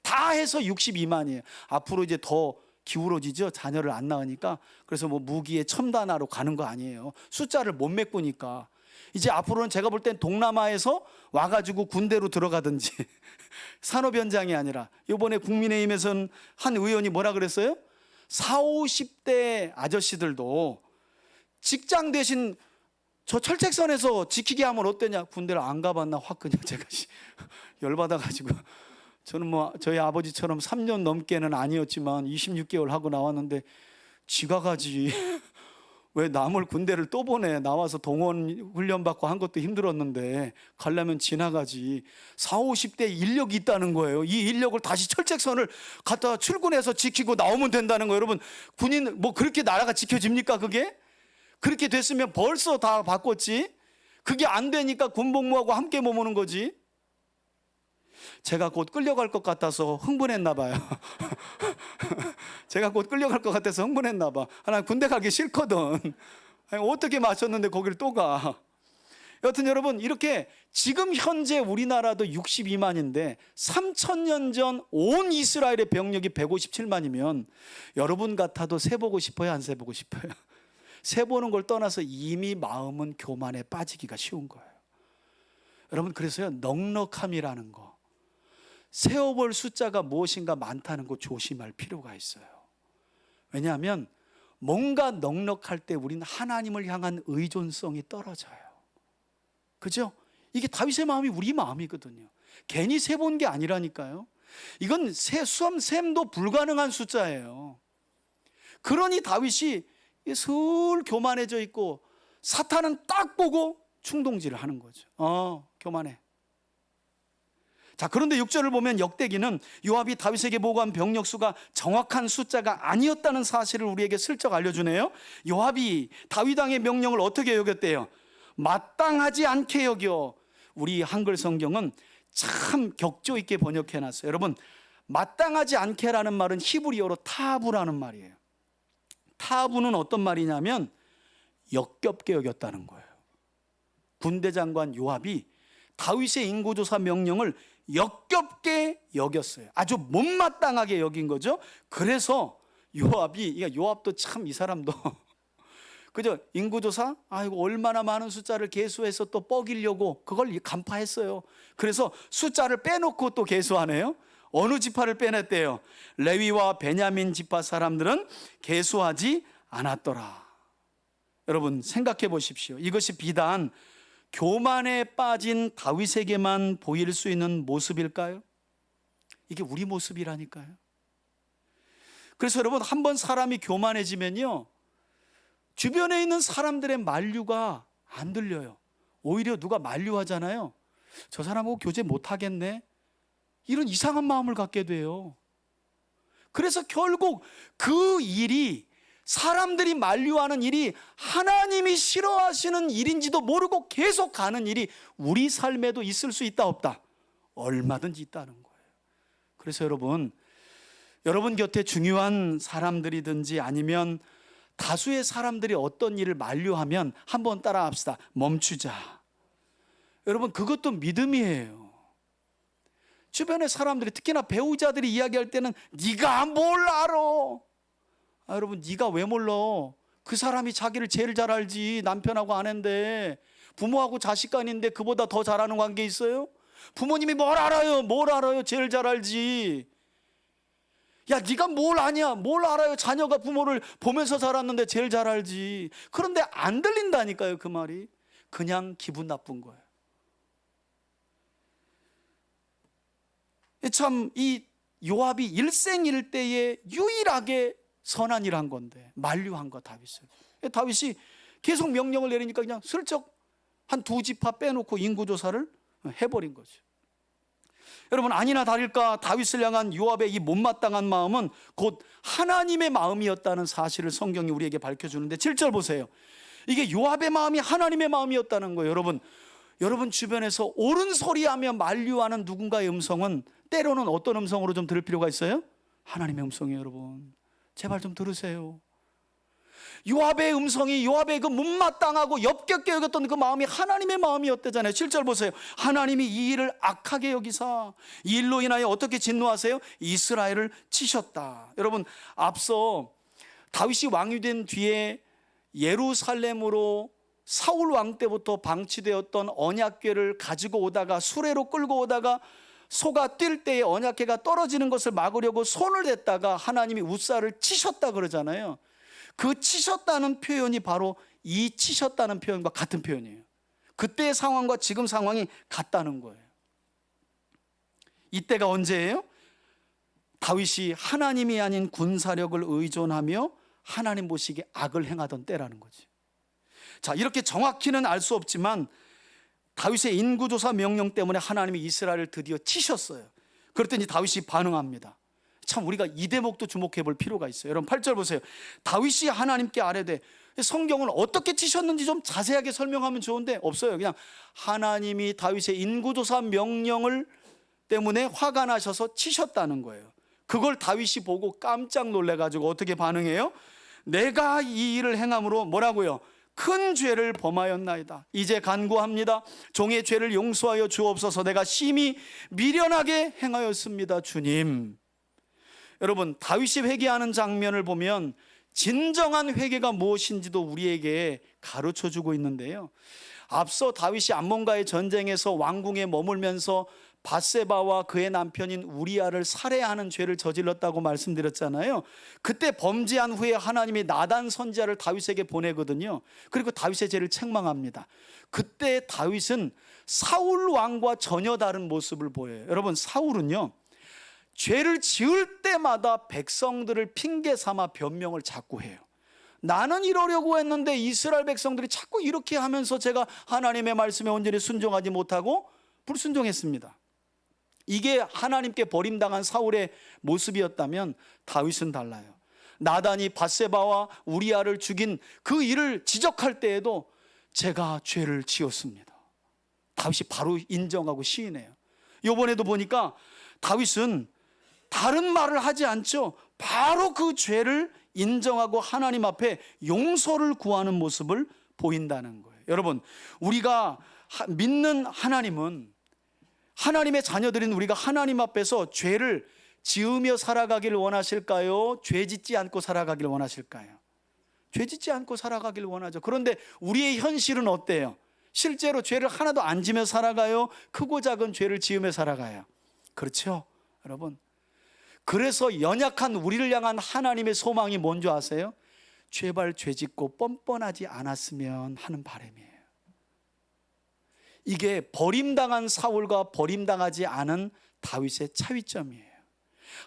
다 해서 62만이에요. 앞으로 이제 더 기울어지죠. 자녀를 안 낳으니까. 그래서 뭐 무기에 첨단화로 가는 거 아니에요. 숫자를 못 메꾸니까. 이제 앞으로는 제가 볼 땐 동남아에서 와가지고 군대로 들어가든지 산업 현장이 아니라, 이번에 국민의힘에서는 한 의원이 뭐라 그랬어요? 40, 50대 아저씨들도 직장 대신 저 철책선에서 지키게 하면 어떠냐? 군대를 안 가봤나 확 그냥 제가 열받아가지고, 저는 뭐 저희 아버지처럼 3년 넘게는 아니었지만 26개월 하고 나왔는데, 지가 가지 왜 남을 군대를 또 보내? 나와서 동원 훈련받고 한 것도 힘들었는데 가려면 지나가지. 40, 50대 인력이 있다는 거예요. 이 인력을 다시 철책선을 갖다 출근해서 지키고 나오면 된다는 거예요. 여러분, 군인 뭐 그렇게 나라가 지켜집니까? 그게? 그렇게 됐으면 벌써 다 바꿨지. 그게 안 되니까 군복무하고 함께 머무는 거지. 제가 곧 끌려갈 것 같아서 흥분했나 봐요. 제가 곧 끌려갈 것 같아서 흥분했나 봐. 나 군대 가기 싫거든. 어떻게 맞췄는데 거기를 또 가. 여튼 여러분, 이렇게 지금 현재 우리나라도 62만인데 3000년 전 온 이스라엘의 병력이 157만이면 여러분 같아도 세보고 싶어요? 안 세보고 싶어요? 세보는 걸 떠나서 이미 마음은 교만에 빠지기가 쉬운 거예요. 여러분, 그래서요, 넉넉함이라는 거, 세어볼 숫자가 무엇인가 많다는 거 조심할 필요가 있어요. 왜냐하면 뭔가 넉넉할 때 우리는 하나님을 향한 의존성이 떨어져요. 그죠? 이게 다윗의 마음이 우리 마음이거든요. 괜히 세본 게 아니라니까요. 이건 셈도 불가능한 숫자예요. 그러니 다윗이 슬 교만해져 있고, 사탄은 딱 보고 충동질을 하는 거죠. 교만해. 자, 그런데 6절을 보면 역대기는 요압이 다윗에게 보고한 병력 수가 정확한 숫자가 아니었다는 사실을 우리에게 슬쩍 알려주네요. 요압이 다윗 왕의 명령을 어떻게 여겼대요? 마땅하지 않게 여겨. 우리 한글 성경은 참 격조 있게 번역해놨어요. 여러분, 마땅하지 않게라는 말은 히브리어로 타부라는 말이에요. 타부는 어떤 말이냐면 역겹게 여겼다는 거예요. 군대 장관 요압이 다윗의 인구조사 명령을 역겹게 여겼어요. 아주 못마땅하게 여긴 거죠. 그래서 요압도 참, 이 사람도 그죠? 인구조사? 아이고, 얼마나 많은 숫자를 계수해서 또 뻐기려고 그걸 간파했어요. 그래서 숫자를 빼놓고 또 계수하네요. 어느 지파를 빼냈대요? 레위와 베냐민 지파 사람들은 계수하지 않았더라. 여러분, 생각해 보십시오. 이것이 비단 교만에 빠진 다윗에게만 보일 수 있는 모습일까요? 이게 우리 모습이라니까요. 그래서 여러분, 한번 사람이 교만해지면요, 주변에 있는 사람들의 만류가 안 들려요. 오히려 누가 만류하잖아요. 저 사람하고 교제 못하겠네, 이런 이상한 마음을 갖게 돼요. 그래서 결국 그 일이 사람들이 만류하는 일이 하나님이 싫어하시는 일인지도 모르고 계속 가는 일이 우리 삶에도 있을 수 있다 없다? 얼마든지 있다는 거예요. 그래서 여러분 곁에 중요한 사람들이든지 아니면 다수의 사람들이 어떤 일을 만류하면 한번 따라합시다. 멈추자. 여러분 그것도 믿음이에요. 주변의 사람들이 특히나 배우자들이 이야기할 때는 네가 뭘 알아? 여러분 네가 왜 몰라? 그 사람이 자기를 제일 잘 알지. 남편하고 아내인데, 부모하고 자식 간인데 그보다 더 잘하는 관계 있어요? 부모님이 뭘 알아요? 뭘 알아요? 제일 잘 알지. 야 네가 뭘 아냐? 뭘 알아요? 자녀가 부모를 보면서 자랐는데 제일 잘 알지. 그런데 안 들린다니까요. 그 말이 그냥 기분 나쁜 거예요. 참 이 요압이 일생일대에 유일하게 선한 일을 한 건데 만류한 거 다윗을. 다윗이 계속 명령을 내리니까 그냥 슬쩍 한 두 지파 빼놓고 인구조사를 해버린 거죠. 여러분 아니나 다를까 다윗을 향한 요압의 이 못마땅한 마음은 곧 하나님의 마음이었다는 사실을 성경이 우리에게 밝혀주는데 7절 보세요. 이게 요압의 마음이 하나님의 마음이었다는 거예요. 여러분 주변에서 옳은 소리하며 만류하는 누군가의 음성은 때로는 어떤 음성으로 좀 들을 필요가 있어요? 하나님의 음성이에요. 여러분 제발 좀 들으세요. 요압의 음성이, 요압의 그 못마땅하고 엽겹게 여겼던 그 마음이 하나님의 마음이었대잖아요. 7절 보세요. 하나님이 이 일을 악하게 여기사 이 일로 인하여 어떻게 진노하세요? 이스라엘을 치셨다. 여러분 앞서 다윗이 왕이 된 뒤에 예루살렘으로 사울 왕 때부터 방치되었던 언약궤를 가지고 오다가 수레로 끌고 오다가 소가 뛸 때에 언약궤가 떨어지는 것을 막으려고 손을 댔다가 하나님이 우사를 치셨다 그러잖아요. 그 치셨다는 표현이 바로 이 치셨다는 표현과 같은 표현이에요. 그때의 상황과 지금 상황이 같다는 거예요. 이때가 언제예요? 다윗이 하나님이 아닌 군사력을 의존하며 하나님 보시기에 악을 행하던 때라는 거지. 자, 이렇게 정확히는 알 수 없지만 다윗의 인구조사 명령 때문에 하나님이 이스라엘을 드디어 치셨어요. 그랬더니 다윗이 반응합니다. 참 우리가 이 대목도 주목해 볼 필요가 있어요. 여러분 8절 보세요. 다윗이 하나님께 아뢰되, 성경을 어떻게 치셨는지 좀 자세하게 설명하면 좋은데 없어요. 그냥 하나님이 다윗의 인구조사 명령을 때문에 화가 나셔서 치셨다는 거예요. 그걸 다윗이 보고 깜짝 놀래가지고 어떻게 반응해요? 내가 이 일을 행함으로 뭐라고요? 큰 죄를 범하였나이다. 이제 간구합니다. 종의 죄를 용서하여 주옵소서. 내가 심히 미련하게 행하였습니다. 주님. 여러분 다윗이 회개하는 장면을 보면 진정한 회개가 무엇인지도 우리에게 가르쳐주고 있는데요. 앞서 다윗이 암몬과의 전쟁에서 왕궁에 머물면서 밧세바와 그의 남편인 우리아를 살해하는 죄를 저질렀다고 말씀드렸잖아요. 그때 범죄한 후에 하나님이 나단 선지자를 다윗에게 보내거든요. 그리고 다윗의 죄를 책망합니다. 그때 다윗은 사울 왕과 전혀 다른 모습을 보여요. 여러분 사울은요 죄를 지을 때마다 백성들을 핑계 삼아 변명을 자꾸 해요. 나는 이러려고 했는데 이스라엘 백성들이 자꾸 이렇게 하면서 제가 하나님의 말씀에 온전히 순종하지 못하고 불순종했습니다. 이게 하나님께 버림당한 사울의 모습이었다면 다윗은 달라요. 나단이 밧세바와 우리아를 죽인 그 일을 지적할 때에도 제가 죄를 지었습니다. 다윗이 바로 인정하고 시인해요. 이번에도 보니까 다윗은 다른 말을 하지 않죠. 바로 그 죄를 인정하고 하나님 앞에 용서를 구하는 모습을 보인다는 거예요. 여러분 우리가 믿는 하나님은, 하나님의 자녀들인 우리가 하나님 앞에서 죄를 지으며 살아가길 원하실까요? 죄 짓지 않고 살아가길 원하실까요? 죄 짓지 않고 살아가길 원하죠. 그런데 우리의 현실은 어때요? 실제로 죄를 하나도 안 지며 살아가요? 크고 작은 죄를 지으며 살아가요? 그렇죠 여러분. 그래서 연약한 우리를 향한 하나님의 소망이 뭔지 아세요? 제발 죄 짓고 뻔뻔하지 않았으면 하는 바람이에요. 이게 버림당한 사울과 버림당하지 않은 다윗의 차이점이에요.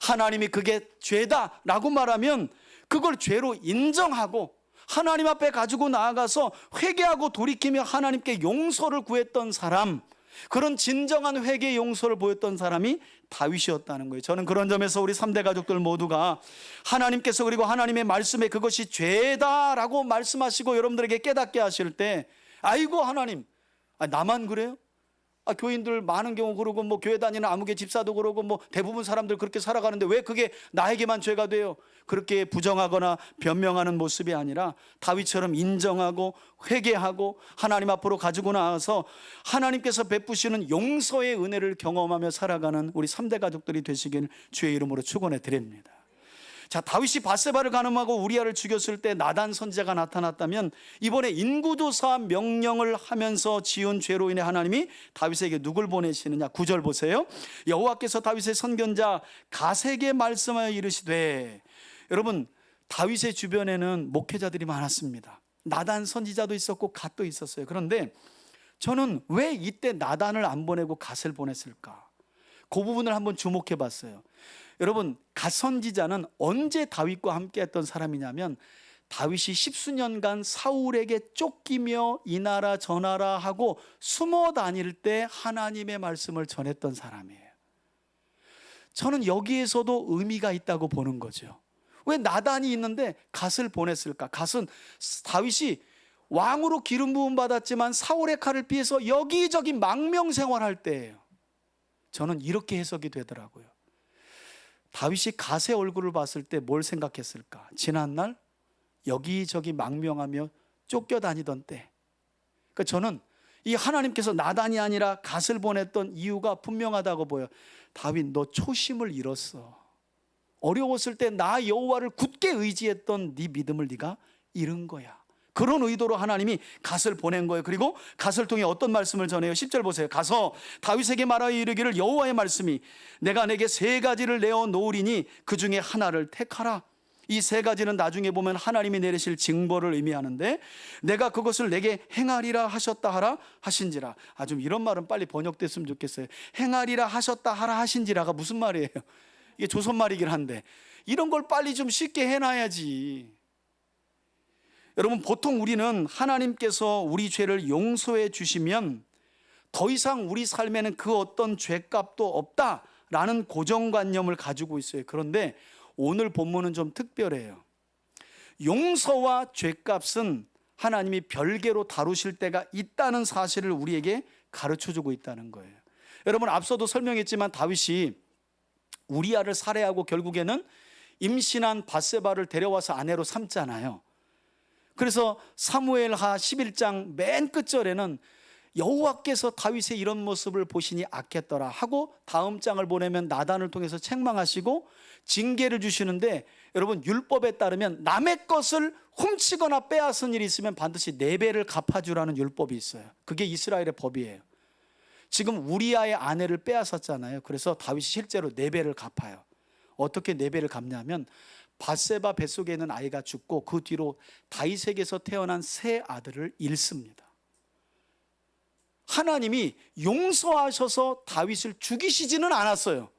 하나님이 그게 죄다라고 말하면 그걸 죄로 인정하고 하나님 앞에 가지고 나아가서 회개하고 돌이키며 하나님께 용서를 구했던 사람, 그런 진정한 회개 용서를 보였던 사람이 다윗이었다는 거예요. 저는 그런 점에서 우리 3대 가족들 모두가 하나님께서 그리고 하나님의 말씀에 그것이 죄다라고 말씀하시고 여러분들에게 깨닫게 하실 때, 아이고 하나님, 나만 그래요? 교인들 많은 경우 그러고 뭐 교회 다니는 아무개 집사도 그러고 뭐 대부분 사람들 그렇게 살아가는데 왜 그게 나에게만 죄가 돼요? 그렇게 부정하거나 변명하는 모습이 아니라 다윗처럼 인정하고 회개하고 하나님 앞으로 가지고 나와서 하나님께서 베푸시는 용서의 은혜를 경험하며 살아가는 우리 3대 가족들이 되시길 주의 이름으로 축원해 드립니다. 자, 다윗이 밧세바를 간음하고 우리아를 죽였을 때 나단 선지자가 나타났다면, 이번에 인구조사 명령을 하면서 지은 죄로 인해 하나님이 다윗에게 누굴 보내시느냐? 9절 보세요. 여호와께서 다윗의 선견자 갓에게 말씀하여 이르시되. 여러분, 다윗의 주변에는 목회자들이 많았습니다. 나단 선지자도 있었고 갓도 있었어요. 그런데 저는 왜 이때 나단을 안 보내고 갓을 보냈을까? 그 부분을 한번 주목해 봤어요. 여러분, 갓 선지자는 언제 다윗과 함께 했던 사람이냐면, 다윗이 10수년간 사울에게 쫓기며 이 나라 저 나라 하고 숨어 다닐 때 하나님의 말씀을 전했던 사람이에요. 저는 여기에서도 의미가 있다고 보는 거죠. 왜 나단이 있는데 갓을 보냈을까? 갓은 다윗이 왕으로 기름 부음 받았지만 사울의 칼을 피해서 여기저기 망명 생활할 때예요. 저는 이렇게 해석이 되더라고요. 다윗이 갓의 얼굴을 봤을 때 뭘 생각했을까? 지난날 여기저기 망명하며 쫓겨다니던 때. 그러니까 저는 이 하나님께서 나단이 아니라 갓을 보냈던 이유가 분명하다고 보여요. 다윗, 너 초심을 잃었어. 어려웠을 때 나 여호와를 굳게 의지했던 네 믿음을 네가 잃은 거야. 그런 의도로 하나님이 갓을 보낸 거예요. 그리고 갓을 통해 어떤 말씀을 전해요? 10절 보세요. 가서 다윗에게 말하여 이르기를, 여호와의 말씀이 내가 내게 3가지를 내어 놓으리니 그 중에 하나를 택하라. 이 3가지는 나중에 보면 하나님이 내리실 징벌을 의미하는데, 내가 그것을 내게 행하리라 하셨다 하라 하신지라. 좀 이런 말은 빨리 번역됐으면 좋겠어요. 행하리라 하셨다 하라 하신지라가 무슨 말이에요? 이게 조선말이긴 한데 이런 걸 빨리 좀 쉽게 해놔야지. 여러분, 보통 우리는 하나님께서 우리 죄를 용서해 주시면 더 이상 우리 삶에는 그 어떤 죄값도 없다라는 고정관념을 가지고 있어요. 그런데 오늘 본문은 좀 특별해요. 용서와 죄값은 하나님이 별개로 다루실 때가 있다는 사실을 우리에게 가르쳐주고 있다는 거예요. 여러분, 앞서도 설명했지만 다윗이 우리아를 살해하고 결국에는 임신한 밧세바를 데려와서 아내로 삼잖아요. 그래서 사무엘하 11장 맨 끝절에는 여호와께서 다윗의 이런 모습을 보시니 악했더라 하고 다음 장을 보내면 나단을 통해서 책망하시고 징계를 주시는데, 여러분, 율법에 따르면 남의 것을 훔치거나 빼앗은 일이 있으면 반드시 4배를 갚아주라는 율법이 있어요. 그게 이스라엘의 법이에요. 지금 우리아의 아내를 빼앗았잖아요. 그래서 다윗이 실제로 4배를 갚아요. 어떻게 4배를 갚냐면, 밧세바 뱃속에 있는 아이가 죽고 그 뒤로 다윗에게서 태어난 3 아들을 잃습니다. 하나님이 용서하셔서 다윗을 죽이시지는 않았어요.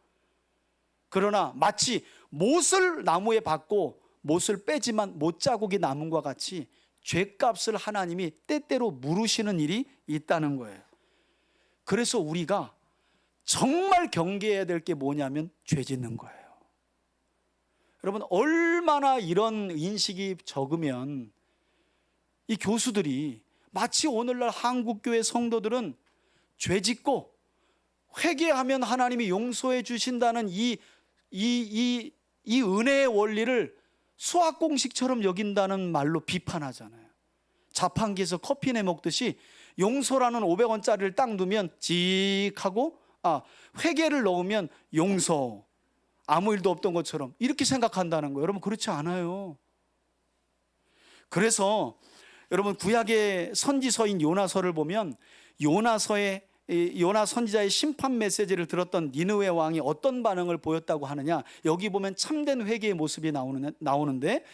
그러나 마치 못을 나무에 박고 못을 빼지만 못자국이 남은 것과 같이 죄값을 하나님이 때때로 물으시는 일이 있다는 거예요. 그래서 우리가 정말 경계해야 될 게 뭐냐면 죄 짓는 거예요. 여러분, 얼마나 이런 인식이 적으면 이 교수들이 마치 오늘날 한국교회 성도들은 죄 짓고 회개하면 하나님이 용서해 주신다는 이 은혜의 원리를 수학 공식처럼 여긴다는 말로 비판하잖아요. 자판기에서 커피 내 먹듯이 용서라는 500원짜리를 딱 두면 직 하고 회개를 넣으면 용서, 아무 일도 없던 것처럼 이렇게 생각한다는 거예요. 여러분, 그렇지 않아요. 그래서 여러분, 구약의 선지서인 요나서를 보면 요나 선지자의 심판 메시지를 들었던 니느웨 왕이 어떤 반응을 보였다고 하느냐, 여기 보면 참된 회개의 모습이 나오는데,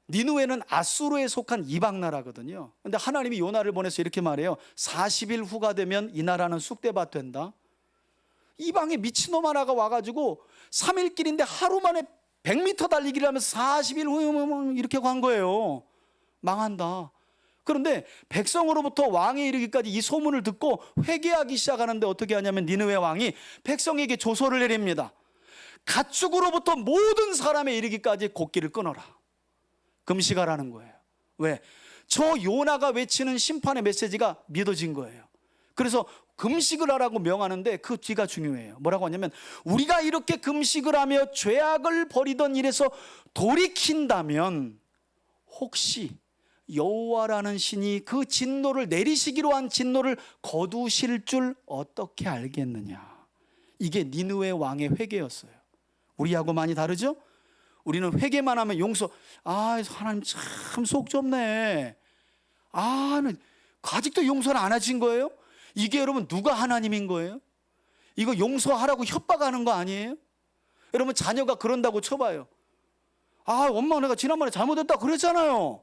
니느웨는 아수르에 속한 이방 나라거든요. 근데 하나님이 요나를 보내서 이렇게 말해요. 40일 후가 되면 이 나라는 쑥대밭 된다. 이방의 미친놈 하나가 와가지고 3일 길인데 하루 만에 100m 달리기를 하면서 40일 후에 이렇게 간 거예요. 망한다. 그런데 백성으로부터 왕에 이르기까지 이 소문을 듣고 회개하기 시작하는데 어떻게 하냐면 니느웨 왕이 백성에게 조서를 내립니다. 가축으로부터 모든 사람에 이르기까지 곡기를 끊어라. 금식하라는 거예요. 왜? 저 요나가 외치는 심판의 메시지가 믿어진 거예요. 그래서 금식을 하라고 명하는데 그 뒤가 중요해요. 뭐라고 하냐면 우리가 이렇게 금식을 하며 죄악을 벌이던 일에서 돌이킨다면 혹시 여호와라는 신이 그 진노를 내리시기로 한 진노를 거두실 줄 어떻게 알겠느냐. 이게 니느웨 왕의 회개였어요. 우리하고 많이 다르죠? 우리는 회개만 하면 용서. 하나님 참 속 좁네. 아직도 용서를 안 하신 거예요? 이게 여러분 누가 하나님인 거예요? 이거 용서하라고 협박하는 거 아니에요? 여러분 자녀가 그런다고 쳐봐요. 엄마 내가 지난번에 잘못했다 그랬잖아요.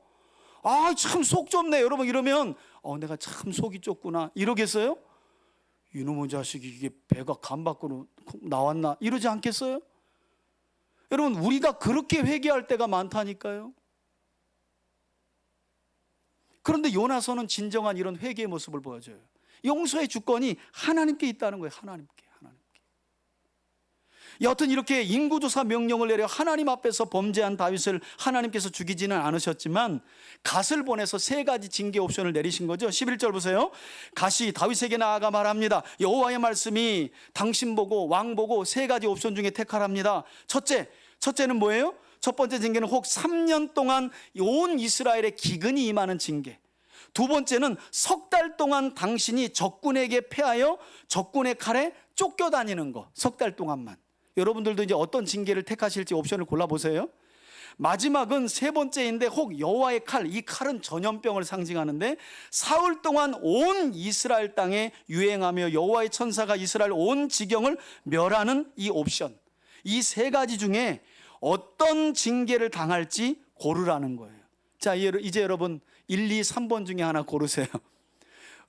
참 속 좁네. 여러분 이러면 내가 참 속이 좁구나 이러겠어요? 이놈의 자식이 이게 배가 간 밖으로 나왔나 이러지 않겠어요? 여러분 우리가 그렇게 회개할 때가 많다니까요. 그런데 요나서는 진정한 이런 회개의 모습을 보여줘요. 용서의 주권이 하나님께 있다는 거예요. 하나님께. 여하튼 이렇게 인구조사 명령을 내려 하나님 앞에서 범죄한 다윗을 하나님께서 죽이지는 않으셨지만 갓을 보내서 3가지 징계 옵션을 내리신 거죠. 11절 보세요. 갓이 다윗에게 나아가 말합니다. 여호와의 말씀이 당신 보고 왕 보고 3가지 옵션 중에 택하랍니다. 첫째는 뭐예요? 첫 번째 징계는 혹 3년 동안 온 이스라엘의 기근이 임하는 징계. 두 번째는 석 달 동안 당신이 적군에게 패하여 적군의 칼에 쫓겨다니는 거. 석 달 동안만. 여러분들도 이제 어떤 징계를 택하실지 옵션을 골라보세요. 마지막은 3번째인데 혹 여호와의 칼, 이 칼은 전염병을 상징하는데 사흘 동안 온 이스라엘 땅에 유행하며 여호와의 천사가 이스라엘 온 지경을 멸하는 이 옵션. 이 3가지 중에 어떤 징계를 당할지 고르라는 거예요. 자, 이제 여러분 1, 2, 3번 중에 하나 고르세요.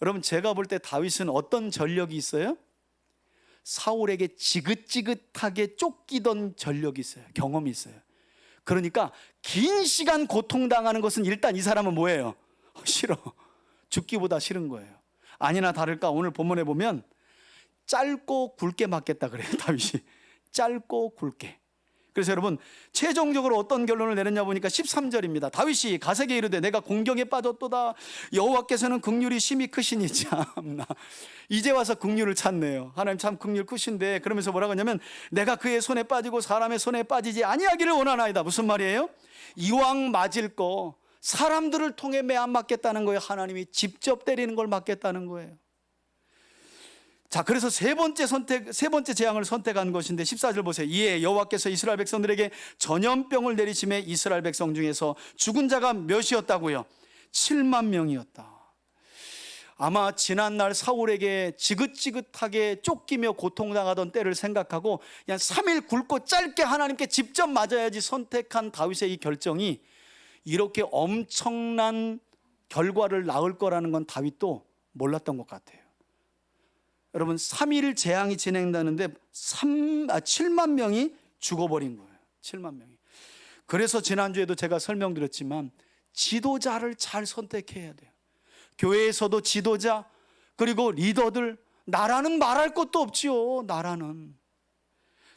여러분 제가 볼 때 다윗은 어떤 전력이 있어요? 사울에게 지긋지긋하게 쫓기던 전력이 있어요. 경험이 있어요. 그러니까 긴 시간 고통당하는 것은 일단 이 사람은 뭐예요? 싫어. 죽기보다 싫은 거예요. 아니나 다를까 오늘 본문에 보면 짧고 굵게 맞겠다 그래요. 다윗이 짧고 굵게. 그래서 여러분 최종적으로 어떤 결론을 내렸냐 보니까 13절입니다. 다윗이 갓에게 이르되 내가 공경에 빠졌도다. 여호와께서는 긍휼이 심히 크시니 참나. 이제 와서 긍휼을 찾네요. 하나님 참 긍휼 크신데 그러면서 뭐라고 하냐면 내가 그의 손에 빠지고 사람의 손에 빠지지 아니하기를 원하나이다. 무슨 말이에요? 이왕 맞을 거 사람들을 통해 매안 맞겠다는 거예요. 하나님이 직접 때리는 걸 맞겠다는 거예요. 자, 그래서 세 번째 재앙을 선택한 것인데 14절 보세요. 이에 여호와께서 이스라엘 백성들에게 전염병을 내리심에 이스라엘 백성 중에서 죽은 자가 몇이었다고요? 7만 명이었다. 아마 지난날 사울에게 지긋지긋하게 쫓기며 고통당하던 때를 생각하고 그냥 3일 굵고 짧게 하나님께 직접 맞아야지 선택한 다윗의 이 결정이 이렇게 엄청난 결과를 낳을 거라는 건 다윗도 몰랐던 것 같아요. 여러분 3일 재앙이 진행되는데 7만 명이 죽어버린 거예요. 7만 명이. 그래서 지난주에도 제가 설명드렸지만 지도자를 잘 선택해야 돼요. 교회에서도 지도자 그리고 리더들, 나라는 말할 것도 없지요. 나라는.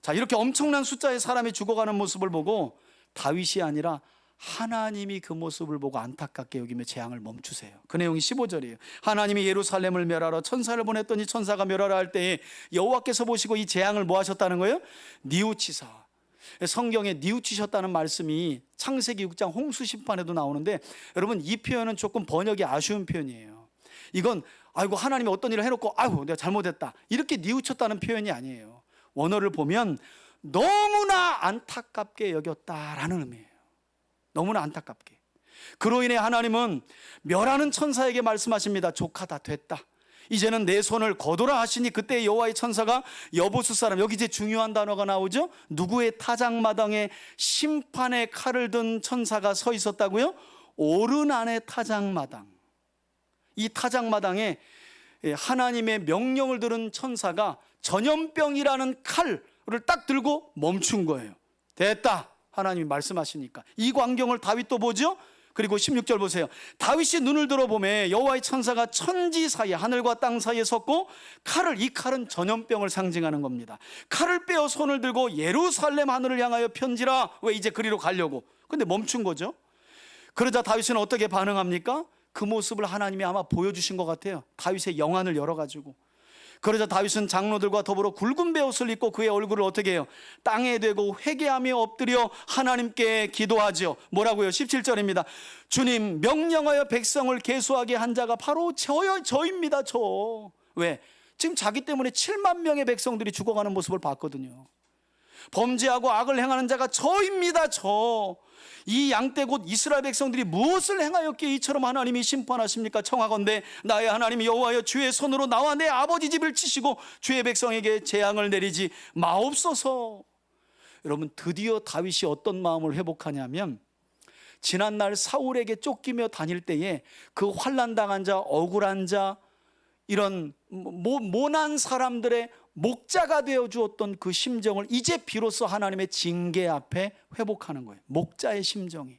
자, 이렇게 엄청난 숫자의 사람이 죽어가는 모습을 보고 다윗이 아니라 하나님이 그 모습을 보고 안타깝게 여기며 재앙을 멈추세요. 그 내용이 15절이에요. 하나님이 예루살렘을 멸하러 천사를 보냈더니 천사가 멸하라 할 때에 여호와께서 보시고 이 재앙을 뭐 하셨다는 거예요? 뉘우치사. 성경에 뉘우치셨다는 말씀이 창세기 6장 홍수 심판에도 나오는데 여러분 이 표현은 조금 번역이 아쉬운 표현이에요. 이건 아이고 하나님이 어떤 일을 해놓고 아이고 내가 잘못했다 이렇게 뉘우쳤다는 표현이 아니에요. 원어를 보면 너무나 안타깝게 여겼다라는 의미예요. 너무나 안타깝게. 그로 인해 하나님은 멸하는 천사에게 말씀하십니다. 조카 다 됐다. 이제는 내 손을 거두라 하시니 그때 여호와의 천사가 여보수 사람, 여기 이제 중요한 단어가 나오죠. 누구의 타작마당에 심판의 칼을 든 천사가 서 있었다고요? 오르난의 타작마당. 이 타작마당에 하나님의 명령을 들은 천사가 전염병이라는 칼을 딱 들고 멈춘 거예요. 됐다. 하나님이 말씀하시니까. 이 광경을 다윗도 보죠. 그리고 16절 보세요. 다윗이 눈을 들어보매 여호와의 천사가 천지 사이에, 하늘과 땅 사이에 섰고 이 칼은 전염병을 상징하는 겁니다. 칼을 빼어 손을 들고 예루살렘 하늘을 향하여 편지라. 왜? 이제 그리로 가려고. 근데 멈춘 거죠. 그러자 다윗은 어떻게 반응합니까? 그 모습을 하나님이 아마 보여주신 것 같아요. 다윗의 영안을 열어가지고. 그러자 다윗은 장로들과 더불어 굵은 베옷을 입고 그의 얼굴을 어떻게 해요? 땅에 대고 회개하며 엎드려 하나님께 기도하죠. 뭐라고요? 17절입니다. 주님, 명령하여 백성을 계수하게 한 자가 바로 저입니다. 저. 왜? 지금 자기 때문에 7만 명의 백성들이 죽어가는 모습을 봤거든요. 범죄하고 악을 행하는 자가 저입니다. 저. 이 양떼 곧 이스라엘 백성들이 무엇을 행하였기에 이처럼 하나님이 심판하십니까? 청하건대 나의 하나님 여호와여, 주의 손으로 나와 내 아버지 집을 치시고 주의 백성에게 재앙을 내리지 마옵소서. 여러분, 드디어 다윗이 어떤 마음을 회복하냐면, 지난날 사울에게 쫓기며 다닐 때에 그 환난당한 자, 억울한 자, 이런 모난 사람들의 목자가 되어 주었던 그 심정을 이제 비로소 하나님의 징계 앞에 회복하는 거예요. 목자의 심정이.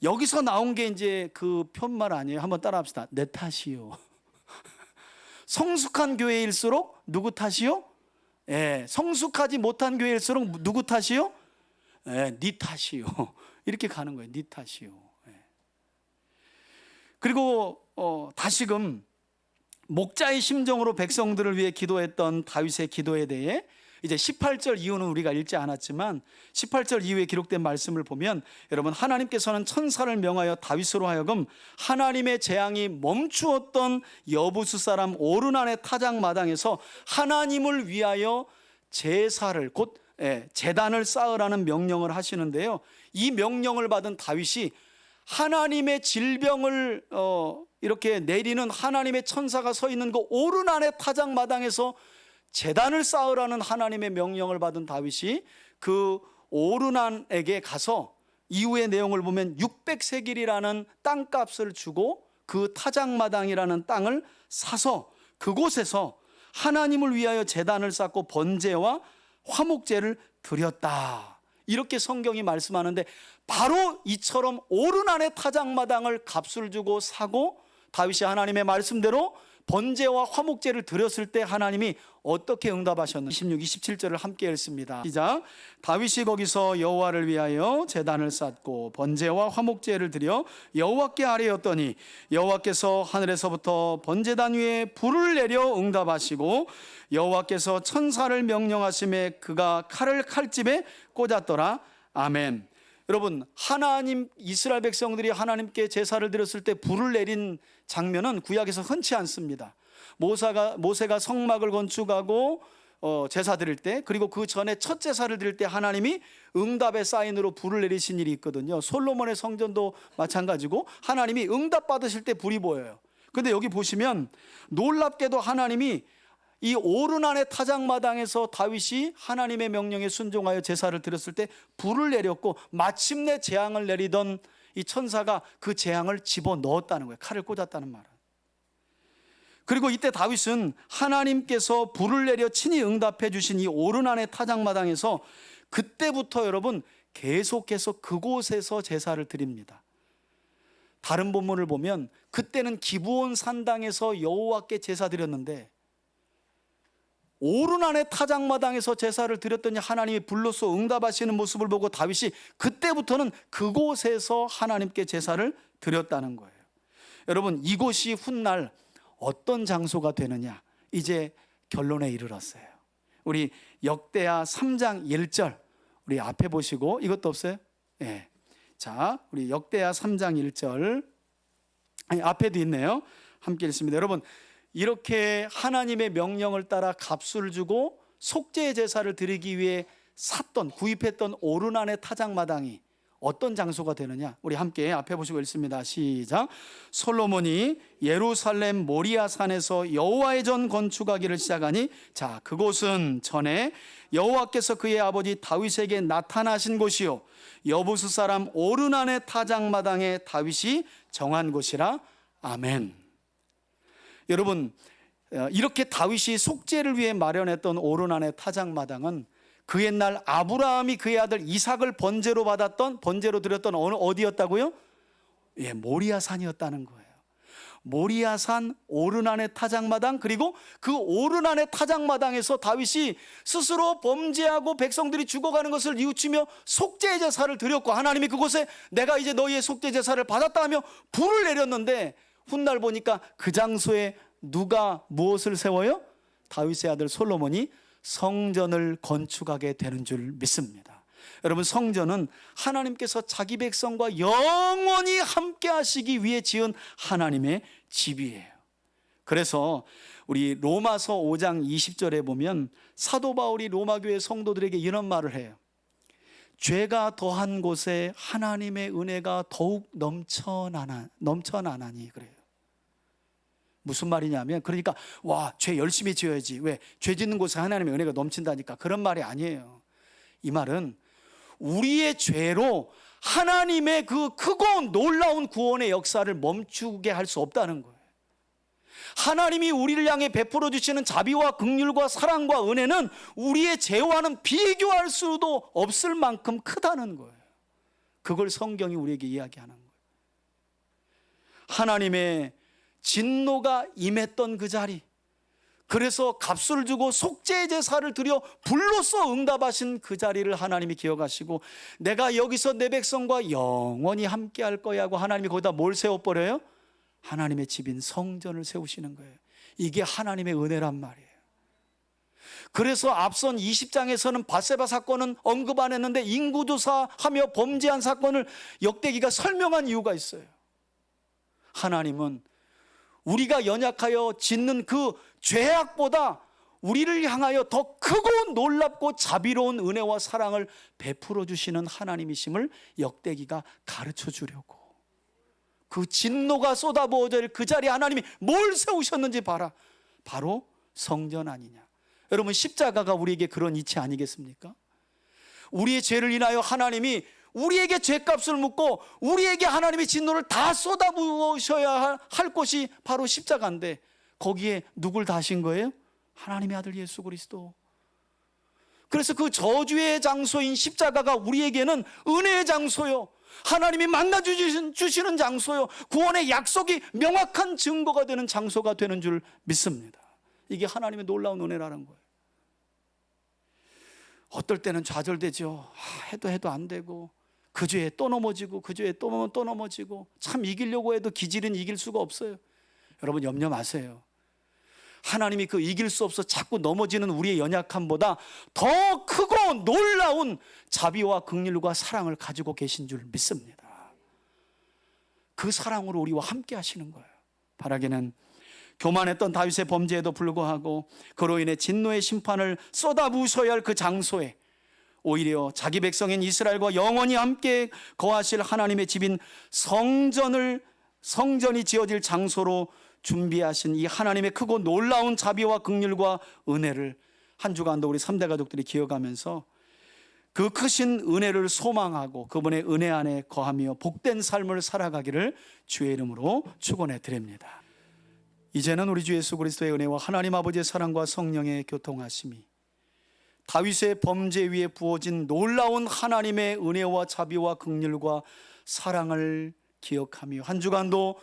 여기서 나온 게 이제 그 편말 아니에요. 한번 따라 합시다. 내 탓이요. 성숙한 교회일수록 누구 탓이요? 성숙하지 못한 교회일수록 누구 탓이요? 네 탓이요. 이렇게 가는 거예요. 네 탓이요. 그리고 다시금 목자의 심정으로 백성들을 위해 기도했던 다윗의 기도에 대해 이제 18절 이후는 우리가 읽지 않았지만 18절 이후에 기록된 말씀을 보면, 여러분, 하나님께서는 천사를 명하여 다윗으로 하여금 하나님의 재앙이 멈추었던 여부수 사람 오르난의 타작마당에서 하나님을 위하여 제사를, 곧 제단을 쌓으라는 명령을 하시는데요, 이 명령을 받은 다윗이 하나님의 질병을 이렇게 내리는 하나님의 천사가 서 있는 그 오르난의 타작마당에서 제단을 쌓으라는 하나님의 명령을 받은 다윗이 그 오르난에게 가서 이후의 내용을 보면 600세길이라는 땅값을 주고 그 타작마당이라는 땅을 사서 그곳에서 하나님을 위하여 제단을 쌓고 번제와 화목제를 드렸다. 이렇게 성경이 말씀하는데, 바로 이처럼 오르난의 타작마당을 값을 주고 사고 다윗이 하나님의 말씀대로 번제와 화목제를 드렸을 때 하나님이 어떻게 응답하셨는지 26, 27절을 함께 읽습니다. 시작. 다윗이 거기서 여호와를 위하여 제단을 쌓고 번제와 화목제를 드려 여호와께 아뢰었더니 여호와께서 하늘에서부터 번제단 위에 불을 내려 응답하시고 여호와께서 천사를 명령하심에 그가 칼을 칼집에 꽂았더라. 아멘. 여러분, 하나님, 이스라엘 백성들이 하나님께 제사를 드렸을 때 불을 내린 장면은 구약에서 흔치 않습니다. 모세가 성막을 건축하고 제사 드릴 때, 그리고 그 전에 첫 제사를 드릴 때 하나님이 응답의 사인으로 불을 내리신 일이 있거든요. 솔로몬의 성전도 마찬가지고 하나님이 응답 받으실 때 불이 보여요. 근데 여기 보시면 놀랍게도 하나님이 이 오르난의 타작마당에서 다윗이 하나님의 명령에 순종하여 제사를 드렸을 때 불을 내렸고, 마침내 재앙을 내리던 이 천사가 그 재앙을 집어넣었다는 거예요. 칼을 꽂았다는 말은. 그리고 이때 다윗은 하나님께서 불을 내려 친히 응답해 주신 이 오르난의 타작마당에서 그때부터 여러분 계속해서 그곳에서 제사를 드립니다. 다른 본문을 보면 그때는 기브온 산당에서 여호와께 제사 드렸는데, 오르난의 타작마당에서 제사를 드렸더니 하나님이 불로써 응답하시는 모습을 보고 다윗이 그때부터는 그곳에서 하나님께 제사를 드렸다는 거예요. 여러분, 이곳이 훗날 어떤 장소가 되느냐, 이제 결론에 이르렀어요. 우리 역대하 3장 1절 우리 앞에 보시고, 이것도 없어요? 네. 자, 우리 역대하 3장 1절, 아니, 앞에도 있네요. 함께 읽습니다. 여러분, 이렇게 하나님의 명령을 따라 값을 주고 속죄의 제사를 드리기 위해 구입했던 오르난의 타작마당이 어떤 장소가 되느냐, 우리 함께 앞에 보시고 읽습니다. 시작. 솔로몬이 예루살렘 모리아 산에서 여호와의 전 건축하기를 시작하니, 자, 그곳은 전에 여호와께서 그의 아버지 다윗에게 나타나신 곳이요 여부수 사람 오르난의 타작마당에 다윗이 정한 곳이라. 아멘. 여러분, 이렇게 다윗이 속죄를 위해 마련했던 오르난의 타작마당은 그 옛날 아브라함이 그의 아들 이삭을 번제로 드렸던 어디였다고요? 예, 모리아산이었다는 거예요. 모리아산 오르난의 타작마당, 그리고 그 오르난의 타작마당에서 다윗이 스스로 범죄하고 백성들이 죽어가는 것을 뉘우치며 속죄 제사를 드렸고, 하나님이 그곳에 내가 이제 너희의 속죄 제사를 받았다 하며 불을 내렸는데, 훗날 보니까 그 장소에 누가 무엇을 세워요? 다윗의 아들 솔로몬이 성전을 건축하게 되는 줄 믿습니다. 여러분, 성전은 하나님께서 자기 백성과 영원히 함께 하시기 위해 지은 하나님의 집이에요. 그래서 우리 로마서 5장 20절에 보면 사도 바울이 로마교회 성도들에게 이런 말을 해요. 죄가 더한 곳에 하나님의 은혜가 더욱 넘쳐나나니 그래요. 무슨 말이냐면, 그러니까 죄 열심히 지어야지, 왜 죄 짓는 곳에 하나님의 은혜가 넘친다니까, 그런 말이 아니에요. 이 말은 우리의 죄로 하나님의 그 크고 놀라운 구원의 역사를 멈추게 할 수 없다는 거예요. 하나님이 우리를 향해 베풀어 주시는 자비와 긍휼과 사랑과 은혜는 우리의 죄와는 비교할 수도 없을 만큼 크다는 거예요. 그걸 성경이 우리에게 이야기하는 거예요. 하나님의 진노가 임했던 그 자리, 그래서 값을 주고 속죄 제사를 드려 불로써 응답하신 그 자리를 하나님이 기억하시고, 내가 여기서 내 백성과 영원히 함께 할 거야 하고 하나님이 거기다 뭘 세워버려요? 하나님의 집인 성전을 세우시는 거예요. 이게 하나님의 은혜란 말이에요. 그래서 앞선 20장에서는 밧세바 사건은 언급 안 했는데 인구조사하며 범죄한 사건을 역대기가 설명한 이유가 있어요. 하나님은 우리가 연약하여 짓는 그 죄악보다 우리를 향하여 더 크고 놀랍고 자비로운 은혜와 사랑을 베풀어 주시는 하나님이심을 역대기가 가르쳐 주려고, 그 진노가 쏟아부어질 그 자리에 하나님이 뭘 세우셨는지 봐라, 바로 성전 아니냐. 여러분, 십자가가 우리에게 그런 이치 아니겠습니까? 우리의 죄를 인하여 하나님이 우리에게 죄값을 묻고 우리에게 하나님의 진노를 다 쏟아부으셔야 할 것이 바로 십자가인데, 거기에 누굴 다신 거예요? 하나님의 아들 예수 그리스도. 그래서 그 저주의 장소인 십자가가 우리에게는 은혜의 장소요, 하나님이 만나주시는 장소요, 구원의 약속이 명확한 증거가 되는 장소가 되는 줄 믿습니다. 이게 하나님의 놀라운 은혜라는 거예요. 어떨 때는 좌절되죠. 해도 안 되고, 그 죄에 또 넘어지고, 그 죄에 또 넘어지고, 참 이기려고 해도 기질은 이길 수가 없어요. 여러분, 염려 마세요. 하나님이 그 이길 수 없어 자꾸 넘어지는 우리의 연약함보다 더 크고 놀라운 자비와 긍휼과 사랑을 가지고 계신 줄 믿습니다. 그 사랑으로 우리와 함께 하시는 거예요. 바라기는 교만했던 다윗의 범죄에도 불구하고 그로 인해 진노의 심판을 쏟아부으셔야 할 그 장소에 오히려 자기 백성인 이스라엘과 영원히 함께 거하실 하나님의 집인 성전이 지어질 장소로 준비하신 이 하나님의 크고 놀라운 자비와 긍휼과 은혜를 한 주간도 우리 3대 가족들이 기억하면서 그 크신 은혜를 소망하고 그분의 은혜 안에 거하며 복된 삶을 살아가기를 주의 이름으로 축원해 드립니다. 이제는 우리 주 예수 그리스도의 은혜와 하나님 아버지의 사랑과 성령의 교통하심이, 다윗의 범죄 위에 부어진 놀라운 하나님의 은혜와 자비와 긍휼과 사랑을 기억하며 한 주간도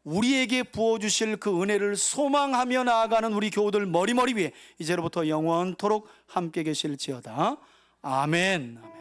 우리에게 부어주실 그 은혜를 소망하며 나아가는 우리 교우들 머리머리 위에 이제로부터 영원토록 함께 계실지어다. 아멘.